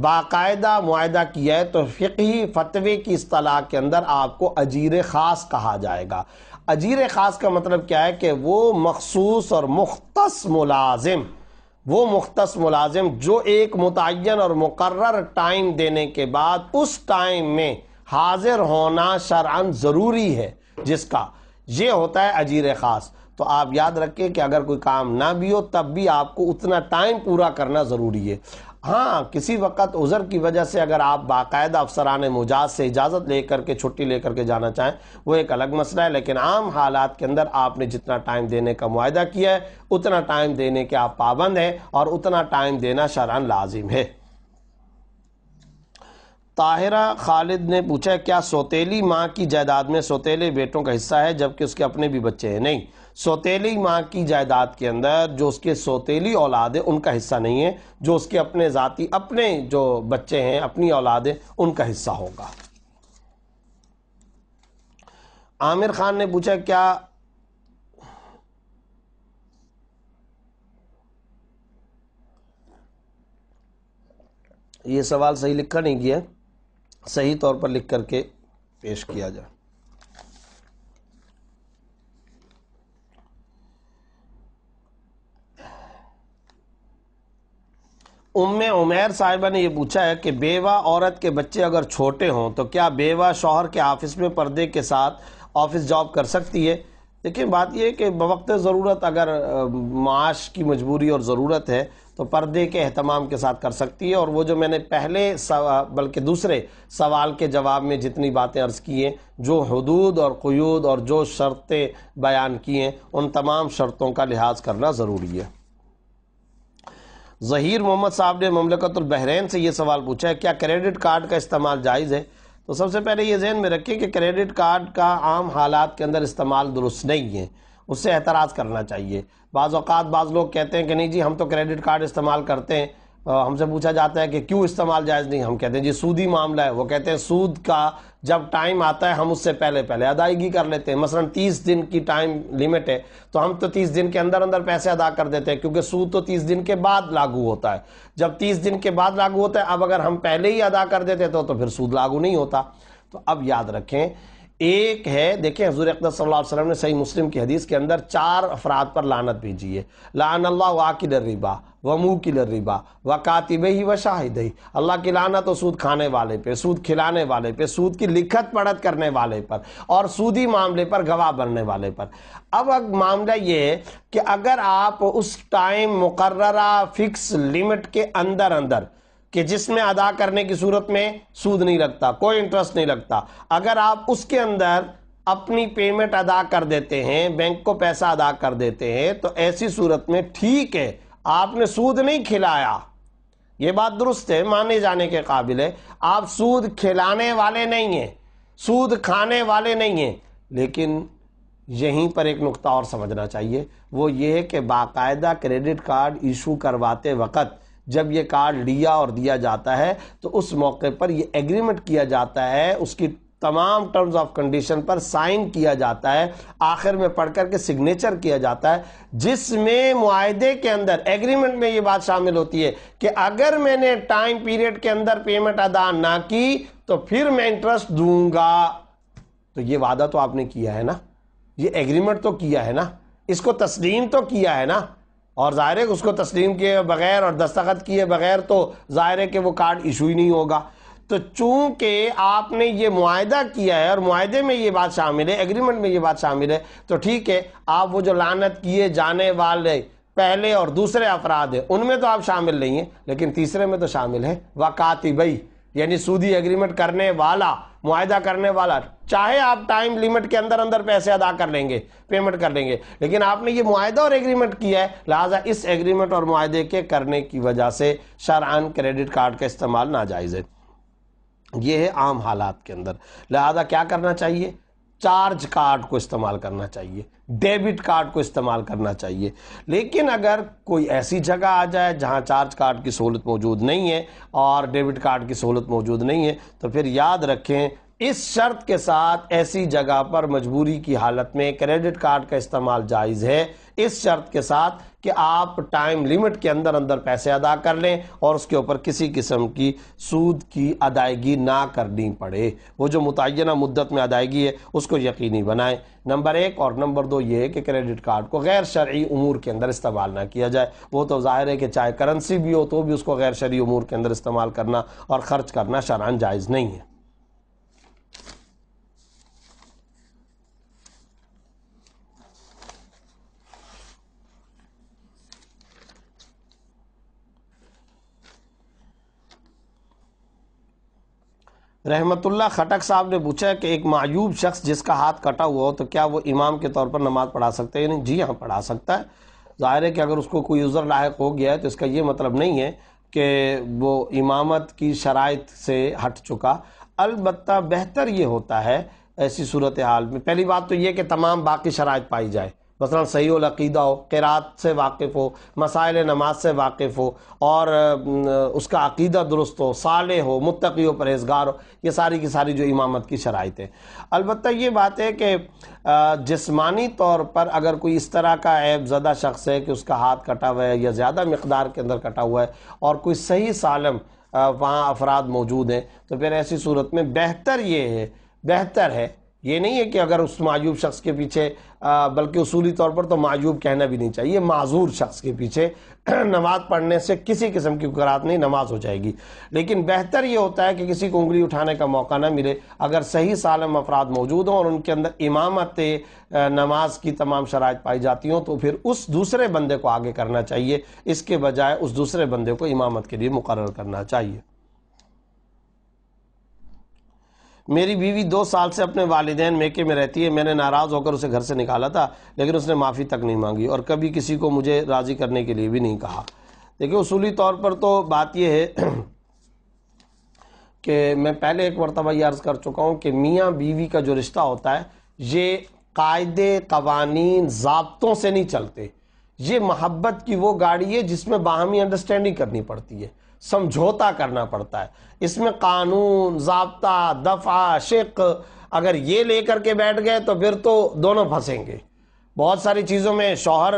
باقاعدہ معاہدہ کیا ہے تو فقہی فتوی کی اصطلاح کے اندر آپ کو اجیر خاص کہا جائے گا۔ اجیر خاص کا مطلب کیا ہے کہ وہ مخصوص اور مختص ملازم جو ایک متعین اور مقرر ٹائم دینے کے بعد اس ٹائم میں حاضر ہونا شرعاً ضروری ہے، جس کا یہ ہوتا ہے اجیر خاص۔ تو آپ یاد رکھیں کہ اگر کوئی کام نہ بھی ہو تب بھی آپ کو اتنا ٹائم پورا کرنا ضروری ہے۔ ہاں کسی وقت عذر کی وجہ سے اگر آپ باقاعدہ افسران مجاز سے اجازت لے کر کے چھٹی لے کر کے جانا چاہیں وہ ایک الگ مسئلہ ہے، لیکن عام حالات کے اندر آپ نے جتنا ٹائم دینے کا معاہدہ کیا ہے اتنا ٹائم دینے کے آپ پابند ہیں، اور اتنا ٹائم دینا شرعاً لازم ہے۔ طاہرہ خالد نے پوچھا کیا سوتیلی ماں کی جائیداد میں سوتیلے بیٹوں کا حصہ ہے جبکہ اس کے اپنے بھی بچے ہیں؟ نہیں، سوتیلی ماں کی جائیداد کے اندر جو اس کے سوتیلی اولاد ہے ان کا حصہ نہیں ہے، جو اس کے اپنے ذاتی اپنے جو بچے ہیں اپنی اولاد ہے ان کا حصہ ہوگا۔ عامر خان نے پوچھا کیا یہ سوال صحیح لکھا نہیں گیا، صحیح طور پر لکھ کر کے پیش کیا جائے۔ ام عمیر صاحبہ نے یہ پوچھا ہے کہ بیوہ عورت کے بچے اگر چھوٹے ہوں تو کیا بیوہ شوہر کے آفس میں پردے کے ساتھ آفس جاب کر سکتی ہے؟ دیکھیں بات یہ ہے کہ بوقت ضرورت اگر معاش کی مجبوری اور ضرورت ہے تو پردے کے اہتمام کے ساتھ کر سکتی ہے، اور وہ جو میں نے پہلے بلکہ دوسرے سوال کے جواب میں جتنی باتیں عرض کی ہیں، جو حدود اور قیود اور جو شرطیں بیان کی ہیں ان تمام شرطوں کا لحاظ کرنا ضروری ہے۔ ظہیر محمد صاحب نے مملکت البحرین سے یہ سوال پوچھا ہے کیا کریڈٹ کارڈ کا استعمال جائز ہے؟ تو سب سے پہلے یہ ذہن میں رکھیں کہ کریڈٹ کارڈ کا عام حالات کے اندر استعمال درست نہیں ہے، اس سے احتراز کرنا چاہیے۔ بعض اوقات بعض لوگ کہتے ہیں کہ نہیں جی ہم تو کریڈٹ کارڈ استعمال کرتے ہیں، ہم سے پوچھا جاتا ہے کہ کیوں استعمال جائز نہیں، ہم کہتے ہیں جی سودی معاملہ ہے، وہ کہتے ہیں سود کا جب ٹائم آتا ہے ہم اس سے پہلے ادائیگی کر لیتے ہیں، مثلا 30 دن کی ٹائم لیمٹ ہے تو ہم تو 30 دن کے اندر پیسے ادا کر دیتے ہیں، کیونکہ سود تو 30 دن کے بعد لاگو ہوتا ہے۔ جب 30 دن کے بعد لاگو ہوتا ہے، اب اگر ہم پہلے ہی ادا کر دیتے تو پھر سود لاگو نہیں ہوتا۔ تو اب یاد رکھیں، ایک ہے، دیکھیں حضور اقدس صلی اللہ علیہ وسلم نے صحیح مسلم کی حدیث کے اندر 4 افراد پر لعنت بھیجی ہے، لعن اللہ واکل الربا وموکل الربا وکاتبہ وشاہدہ، اللہ کی لعنت تو سود کھانے والے پہ، سود کھلانے والے پہ، سود کی لکھت پڑھت کرنے والے پر، اور سودی معاملے پر گواہ بننے والے پر۔ اب معاملہ یہ ہے کہ اگر آپ اس ٹائم مقررہ فکس لمٹ کے اندر کہ جس میں ادا کرنے کی صورت میں سود نہیں لگتا، کوئی انٹرسٹ نہیں لگتا، اگر آپ اس کے اندر اپنی پیمنٹ ادا کر دیتے ہیں، بینک کو پیسہ ادا کر دیتے ہیں، تو ایسی صورت میں ٹھیک ہے، آپ نے سود نہیں کھلایا، یہ بات درست ہے، مانے جانے کے قابل ہے، آپ سود کھلانے والے نہیں ہیں، سود کھانے والے نہیں ہیں، لیکن یہیں پر ایک نقطہ اور سمجھنا چاہیے، وہ یہ ہے کہ باقاعدہ کریڈٹ کارڈ ایشو کرواتے وقت جب یہ کارڈ لیا اور دیا جاتا ہے تو اس موقع پر یہ ایگریمنٹ کیا جاتا ہے، اس کی تمام ٹرمز آف کنڈیشن پر سائن کیا جاتا ہے، آخر میں پڑھ کر کے سگنیچر کیا جاتا ہے، جس میں معاہدے کے اندر ایگریمنٹ میں یہ بات شامل ہوتی ہے کہ اگر میں نے ٹائم پیریڈ کے اندر پیمنٹ ادا نہ کی تو پھر میں انٹرسٹ دوں گا۔ تو یہ وعدہ تو آپ نے کیا ہے نا، یہ ایگریمنٹ تو کیا ہے نا، اس کو تسلیم تو کیا ہے نا، اور ظاہر ہے اس کو تسلیم کیے بغیر اور دستخط کیے بغیر تو ظاہر ہے کہ وہ کارڈ ایشو ہی نہیں ہوگا۔ تو چونکہ آپ نے یہ معاہدہ کیا ہے اور معاہدے میں یہ بات شامل ہے، ایگریمنٹ میں یہ بات شامل ہے، تو ٹھیک ہے، آپ وہ جو لعنت کیے جانے والے پہلے اور دوسرے افراد ہیں ان میں تو آپ شامل نہیں ہیں، لیکن تیسرے میں تو شامل ہے، وکاتبہ، یعنی سودی ایگریمنٹ کرنے والا، معاہدہ کرنے والا، چاہے آپ ٹائم لیمٹ کے اندر پیسے ادا کر لیں گے، پیمنٹ کر لیں گے، لیکن آپ نے یہ معاہدہ اور ایگریمنٹ کیا ہے، لہٰذا اس ایگریمنٹ اور معاہدے کے کرنے کی وجہ سے شرعاً کریڈٹ کارڈ کا استعمال ناجائز ہے۔ یہ ہے عام حالات کے اندر، لہذا کیا کرنا چاہیے؟ چارج کارڈ کو استعمال کرنا چاہیے، ڈیبٹ کارڈ کو استعمال کرنا چاہیے۔ لیکن اگر کوئی ایسی جگہ آ جائے جہاں چارج کارڈ کی سہولت موجود نہیں ہے اور ڈیبٹ کارڈ کی سہولت موجود نہیں ہے تو پھر یاد رکھیں اس شرط کے ساتھ ایسی جگہ پر مجبوری کی حالت میں کریڈٹ کارڈ کا استعمال جائز ہے، اس شرط کے ساتھ کہ آپ ٹائم لیمٹ کے اندر پیسے ادا کر لیں اور اس کے اوپر کسی قسم کی سود کی ادائیگی نہ کرنی پڑے، وہ جو متعینہ مدت میں ادائیگی ہے اس کو یقینی بنائیں، نمبر 1، اور نمبر 2 یہ ہے کہ کریڈٹ کارڈ کو غیر شرعی امور کے اندر استعمال نہ کیا جائے۔ وہ تو ظاہر ہے کہ چاہے کرنسی بھی ہو تو بھی اس کو غیر شرعی امور کے اندر استعمال کرنا اور خرچ کرنا شرعاً جائز نہیں ہے۔ رحمت اللہ خٹک صاحب نے پوچھا کہ ایک معیوب شخص جس کا ہاتھ کٹا ہوا ہو تو کیا وہ امام کے طور پر نماز پڑھا سکتا ہے؟ نہیں، جی ہاں پڑھا سکتا ہے۔ ظاہر ہے کہ اگر اس کو کوئی عذر لاحق ہو گیا ہے تو اس کا یہ مطلب نہیں ہے کہ وہ امامت کی شرائط سے ہٹ چکا۔ البتہ بہتر یہ ہوتا ہے ایسی صورتحال میں، پہلی بات تو یہ کہ تمام باقی شرائط پائی جائے، مثلا صحیح العقیدہ ہو، قرات سے واقف ہو، مسائل نماز سے واقف ہو، اور اس کا عقیدہ درست ہو، صالح ہو، متقی ہو، پرہیزگار ہو، یہ ساری کی ساری جو امامت کی شرائط ہیں۔ البتہ یہ بات ہے کہ جسمانی طور پر اگر کوئی اس طرح کا عیب زدہ شخص ہے کہ اس کا ہاتھ کٹا ہوا ہے یا زیادہ مقدار کے اندر کٹا ہوا ہے اور کوئی صحیح سالم وہاں افراد موجود ہیں، تو پھر ایسی صورت میں بہتر ہے یہ نہیں ہے کہ اگر اس معیوب شخص کے پیچھے بلکہ اصولی طور پر تو معیوب کہنا بھی نہیں چاہیے، معذور شخص کے پیچھے نماز پڑھنے سے کسی قسم کی قرات نہیں، نماز ہو جائے گی۔ لیکن بہتر یہ ہوتا ہے کہ کسی کو انگلی اٹھانے کا موقع نہ ملے، اگر صحیح سالم افراد موجود ہوں اور ان کے اندر امامت نماز کی تمام شرائط پائی جاتی ہوں، تو پھر اس دوسرے بندے کو آگے کرنا چاہیے، اس کے بجائے اس دوسرے بندے کو امامت کے لیے مقرر کرنا چاہیے۔ میری بیوی 2 سال سے اپنے والدین میکے میں رہتی ہے، میں نے ناراض ہو کر اسے گھر سے نکالا تھا، لیکن اس نے معافی تک نہیں مانگی اور کبھی کسی کو مجھے راضی کرنے کے لیے بھی نہیں کہا۔ دیکھیں اصولی طور پر تو بات یہ ہے کہ میں پہلے ایک مرتبہ یہ عرض کر چکا ہوں کہ میاں بیوی کا جو رشتہ ہوتا ہے یہ قاعدے، قوانین، ضابطوں سے نہیں چلتے، یہ محبت کی وہ گاڑی ہے جس میں باہمی انڈرسٹینڈنگ کرنی پڑتی ہے، سمجھوتا کرنا پڑتا ہے۔ اس میں قانون، ضابطہ، دفعہ، شق اگر یہ لے کر کے بیٹھ گئے تو پھر تو دونوں پھنسیں گے۔ بہت ساری چیزوں میں شوہر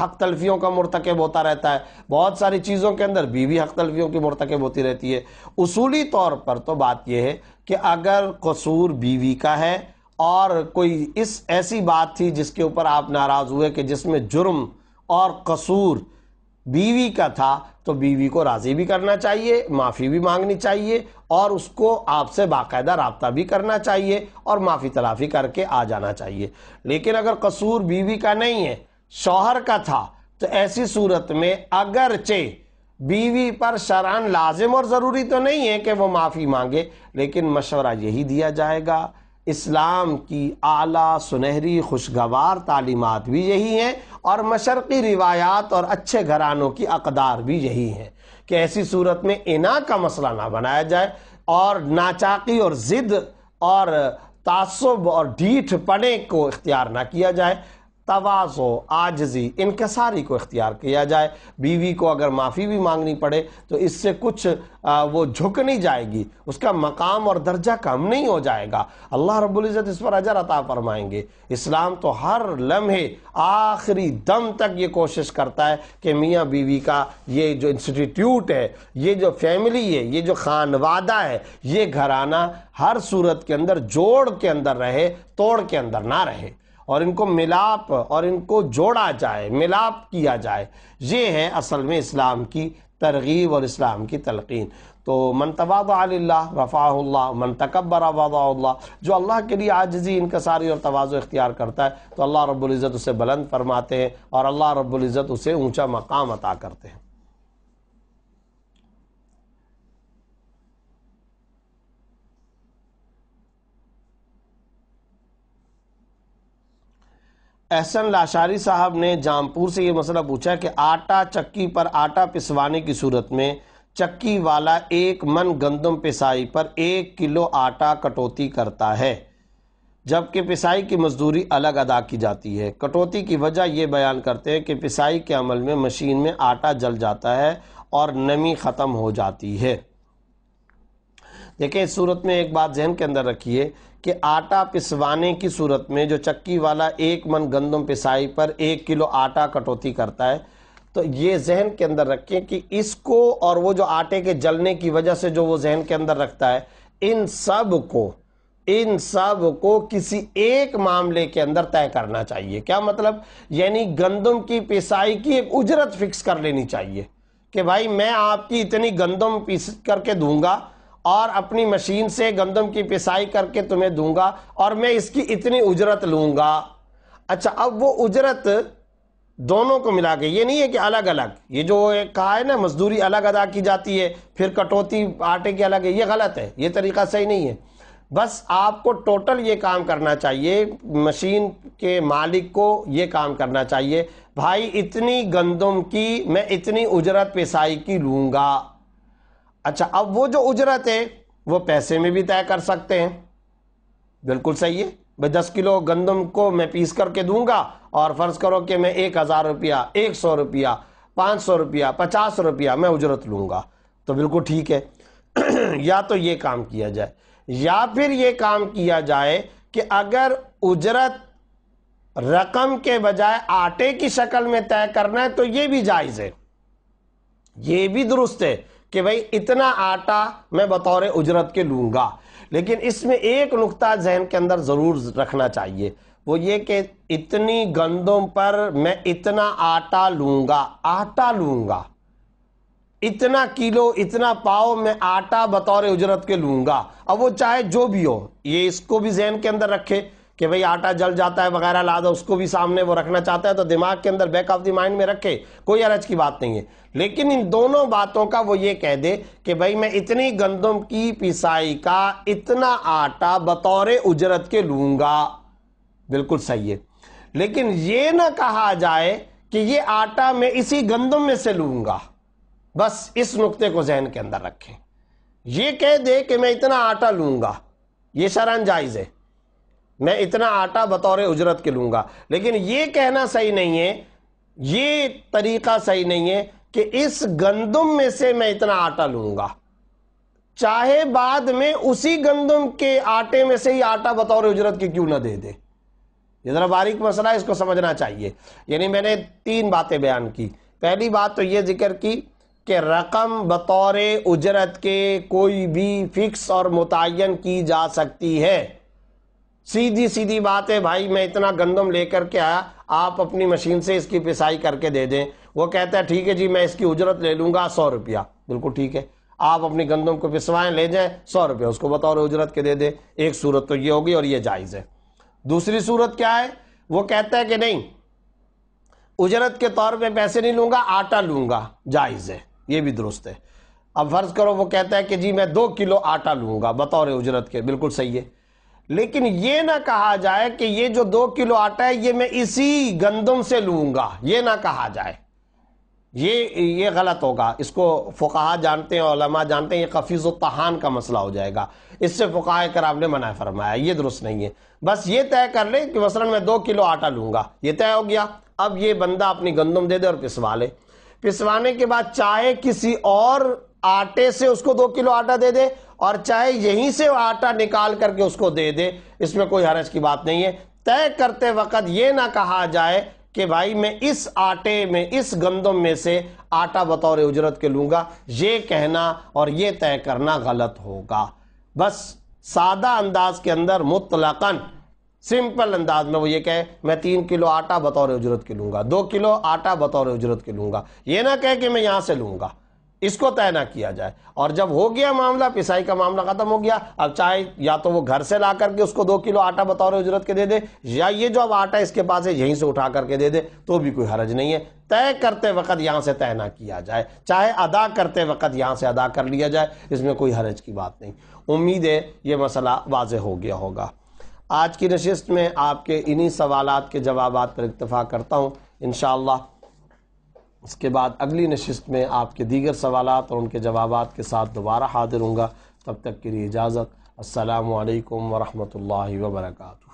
حق تلفیوں کا مرتکب ہوتا رہتا ہے، بہت ساری چیزوں کے اندر بیوی حق تلفیوں کی مرتکب ہوتی رہتی ہے۔ اصولی طور پر تو بات یہ ہے کہ اگر قصور بیوی کا ہے اور کوئی ایسی بات تھی جس کے اوپر آپ ناراض ہوئے کہ جس میں جرم اور قصور بیوی کا تھا، تو بیوی کو راضی بھی کرنا چاہیے، معافی بھی مانگنی چاہیے اور اس کو آپ سے باقاعدہ رابطہ بھی کرنا چاہیے اور معافی تلافی کر کے آ جانا چاہیے۔ لیکن اگر قصور بیوی کا نہیں ہے، شوہر کا تھا، تو ایسی صورت میں اگرچہ بیوی پر شرعاً لازم اور ضروری تو نہیں ہے کہ وہ معافی مانگے، لیکن مشورہ یہی دیا جائے گا، اسلام کی اعلیٰ سنہری خوشگوار تعلیمات بھی یہی ہیں اور مشرقی روایات اور اچھے گھرانوں کی اقدار بھی یہی ہیں کہ ایسی صورت میں اناء کا مسئلہ نہ بنایا جائے اور ناچاقی اور ضد اور تعصب اور ڈھیٹھ پنے کو اختیار نہ کیا جائے، تواضع، عاجزی، انکساری کو اختیار کیا جائے۔ بیوی کو اگر معافی بھی مانگنی پڑے تو اس سے کچھ وہ جھک نہیں جائے گی، اس کا مقام اور درجہ کم نہیں ہو جائے گا، اللہ رب العزت اس پر اجر عطا فرمائیں گے۔ اسلام تو ہر لمحے آخری دم تک یہ کوشش کرتا ہے کہ میاں بیوی کا یہ جو انسٹیٹیوٹ ہے، یہ جو فیملی ہے، یہ جو خانوادہ ہے، یہ گھرانہ ہر صورت کے اندر جوڑ کے اندر رہے، توڑ کے اندر نہ رہے، اور ان کو ملاپ اور ان کو جوڑا جائے، ملاپ کیا جائے۔ یہ ہے اصل میں اسلام کی ترغیب اور اسلام کی تلقین۔ تو من تواضع للہ رفعہ اللہ، من تکبر وضعہ اللہ، جو اللہ کے لیے عاجزی، انکساری اور تواضع اختیار کرتا ہے تو اللہ رب العزت اسے بلند فرماتے ہیں اور اللہ رب العزت اسے اونچا مقام عطا کرتے ہیں۔ احسن لاشاری صاحب نے جامپور سے یہ مسئلہ پوچھا کہ آٹا چکی پر آٹا پسوانے کی صورت میں چکی والا 1 من گندم پسائی پر 1 کلو آٹا کٹوتی کرتا ہے، جبکہ پسائی کی مزدوری الگ ادا کی جاتی ہے۔ کٹوتی کی وجہ یہ بیان کرتے ہیں کہ پسائی کے عمل میں مشین میں آٹا جل جاتا ہے اور نمی ختم ہو جاتی ہے۔ دیکھیں اس صورت میں ایک بات ذہن کے اندر رکھیے کہ آٹا پسوانے کی صورت میں جو چکی والا 1 من گندم پسائی پر 1 کلو آٹا کٹوتی کرتا ہے، تو یہ ذہن کے اندر رکھیں کہ اس کو اور وہ جو آٹے کے جلنے کی وجہ سے جو وہ ذہن کے اندر رکھتا ہے، ان سب کو کسی ایک معاملے کے اندر طے کرنا چاہیے۔ کیا مطلب؟ یعنی گندم کی پسائی کی ایک اجرت فکس کر لینی چاہیے کہ بھائی میں آپ کی اتنی گندم پیس کر کے دوں گا اور اپنی مشین سے گندم کی پسائی کر کے تمہیں دوں گا اور میں اس کی اتنی اجرت لوں گا۔ اچھا، اب وہ اجرت دونوں کو ملا کے، یہ نہیں ہے کہ الگ الگ، یہ جو کہا ہے نا مزدوری الگ ادا کی جاتی ہے پھر کٹوتی آٹے کی الگ ہے، یہ غلط ہے، یہ طریقہ صحیح نہیں ہے۔ بس آپ کو ٹوٹل یہ کام کرنا چاہیے، مشین کے مالک کو یہ کام کرنا چاہیے بھائی اتنی گندم کی میں اتنی اجرت پیسائی کی لوں گا. اچھا اب وہ جو اجرت ہے وہ پیسے میں بھی طے کر سکتے ہیں. بالکل صحیح ہے بھائی 10 کلو گندم کو میں پیس کر کے دوں گا اور فرض کرو کہ میں 1000 روپیہ 100 روپیہ 500 روپیہ 50 روپیہ میں اجرت لوں گا تو بالکل ٹھیک ہے. یا تو یہ کام کیا جائے یا پھر یہ کام کیا جائے کہ اگر اجرت رقم کے بجائے آٹے کی شکل میں طے کرنا ہے تو یہ بھی جائز ہے, یہ بھی درست ہے کہ بھائی اتنا آٹا میں بطور اجرت کے لوں گا. لیکن اس میں ایک نقطہ ذہن کے اندر ضرور رکھنا چاہیے, وہ یہ کہ اتنی گندم پر میں اتنا آٹا لوں گا, آٹا لوں گا, اتنا کلو اتنا پاؤ میں آٹا بطور اجرت کے لوں گا. اب وہ چاہے جو بھی ہو, یہ اس کو بھی ذہن کے اندر رکھے کہ بھئی آٹا جل جاتا ہے وغیرہ لہذا اس کو بھی سامنے وہ رکھنا چاہتا ہے تو دماغ کے اندر بیک آف دی مائنڈ میں رکھے, کوئی حرج کی بات نہیں ہے. لیکن ان دونوں باتوں کا وہ یہ کہہ دے کہ بھئی میں اتنی گندم کی پیسائی کا اتنا آٹا بطور اجرت کے لوں گا, بالکل صحیح ہے. لیکن یہ نہ کہا جائے کہ یہ آٹا میں اسی گندم میں سے لوں گا, بس اس نقطے کو ذہن کے اندر رکھیں. یہ کہہ دے کہ میں اتنا آٹا لوں گا, یہ شرعاً جائز ہے, میں اتنا آٹا بطور اجرت کے لوں گا. لیکن یہ کہنا صحیح نہیں ہے, یہ طریقہ صحیح نہیں ہے کہ اس گندم میں سے میں اتنا آٹا لوں گا, چاہے بعد میں اسی گندم کے آٹے میں سے ہی آٹا بطور اجرت کے کیوں نہ دے دے. یہ ذرا باریک مسئلہ ہے, اس کو سمجھنا چاہیے. یعنی میں نے 3 باتیں بیان کی. پہلی بات تو یہ ذکر کی کہ رقم بطور اجرت کے کوئی بھی فکس اور متعین کی جا سکتی ہے. سیدھی سیدھی بات ہے بھائی میں اتنا گندم لے کر کے آیا, آپ اپنی مشین سے اس کی پسائی کر کے دے دیں. وہ کہتا ہے ٹھیک ہے جی میں اس کی اجرت لے لوں گا 100 روپیہ, بالکل ٹھیک ہے, آپ اپنی گندم کو پسوائیں لے جائیں 100 روپیہ اس کو بطور اجرت کے دے دیں. ایک صورت تو یہ ہوگی اور یہ جائز ہے. دوسری صورت کیا ہے, وہ کہتا ہے کہ نہیں اجرت کے طور پہ پیسے نہیں لوں گا, آٹا لوں گا, جائز ہے, یہ بھی درست ہے. اب فرض کرو وہ کہتا ہے کہ جی میں 2 کلو آٹا لوں گا بطور اجرت کے, بالکل صحیح ہے. لیکن یہ نہ کہا جائے کہ یہ جو 2 کلو آٹا ہے یہ میں اسی گندم سے لوں گا, یہ نہ کہا جائے, یہ غلط ہوگا. اس کو فقہا جانتے ہیں, علماء جانتے ہیں, یہ قفیز الطحان کا مسئلہ ہو جائے گا. اس سے فقہاء کرام نے منع فرمایا, یہ درست نہیں ہے. بس یہ طے کر لے کہ مثلا میں 2 کلو آٹا لوں گا, یہ طے ہو گیا. اب یہ بندہ اپنی گندم دے دے اور پسوا لے. پسوانے کے بعد چاہے کسی اور آٹے سے اس کو 2 کلو آٹا دے دے اور چاہے یہیں سے آٹا نکال کر کے اس کو دے دے, اس میں کوئی حرج کی بات نہیں ہے. طے کرتے وقت یہ نہ کہا جائے کہ بھائی میں اس آٹے میں اس گندم میں سے آٹا بطور اجرت کے لوں گا, یہ کہنا اور یہ طے کرنا غلط ہوگا. بس سادہ انداز کے اندر مطلقاً سمپل انداز میں وہ یہ کہے میں 3 کلو آٹا بطور اجرت کے لوں گا, 2 کلو آٹا بطور اجرت کے لوں گا, یہ نہ کہے کہ میں یہاں سے لوں گا. اس کو طے نہ کیا جائے. اور جب ہو گیا معاملہ, پسائی کا معاملہ ختم ہو گیا, اب چاہے یا تو وہ گھر سے لا کر کے اس کو 2 کلو آٹا بطور اجرت کے دے دے یا یہ جو اب آٹا اس کے پاس ہے یہیں سے اٹھا کر کے دے دے, تو بھی کوئی حرج نہیں ہے. طے کرتے وقت یہاں سے طے نہ کیا جائے, چاہے ادا کرتے وقت یہاں سے ادا کر لیا جائے, اس میں کوئی حرج کی بات نہیں. امید ہے یہ مسئلہ واضح ہو گیا ہوگا. آج کی نشست میں آپ کے انہی سوالات کے جوابات پر اکتفا کرتا ہوں. انشاءاللہ اس کے بعد اگلی نشست میں آپ کے دیگر سوالات اور ان کے جوابات کے ساتھ دوبارہ حاضر ہوں گا. تب تک کے لیے اجازت. السلام علیکم ورحمۃ اللہ وبرکاتہ.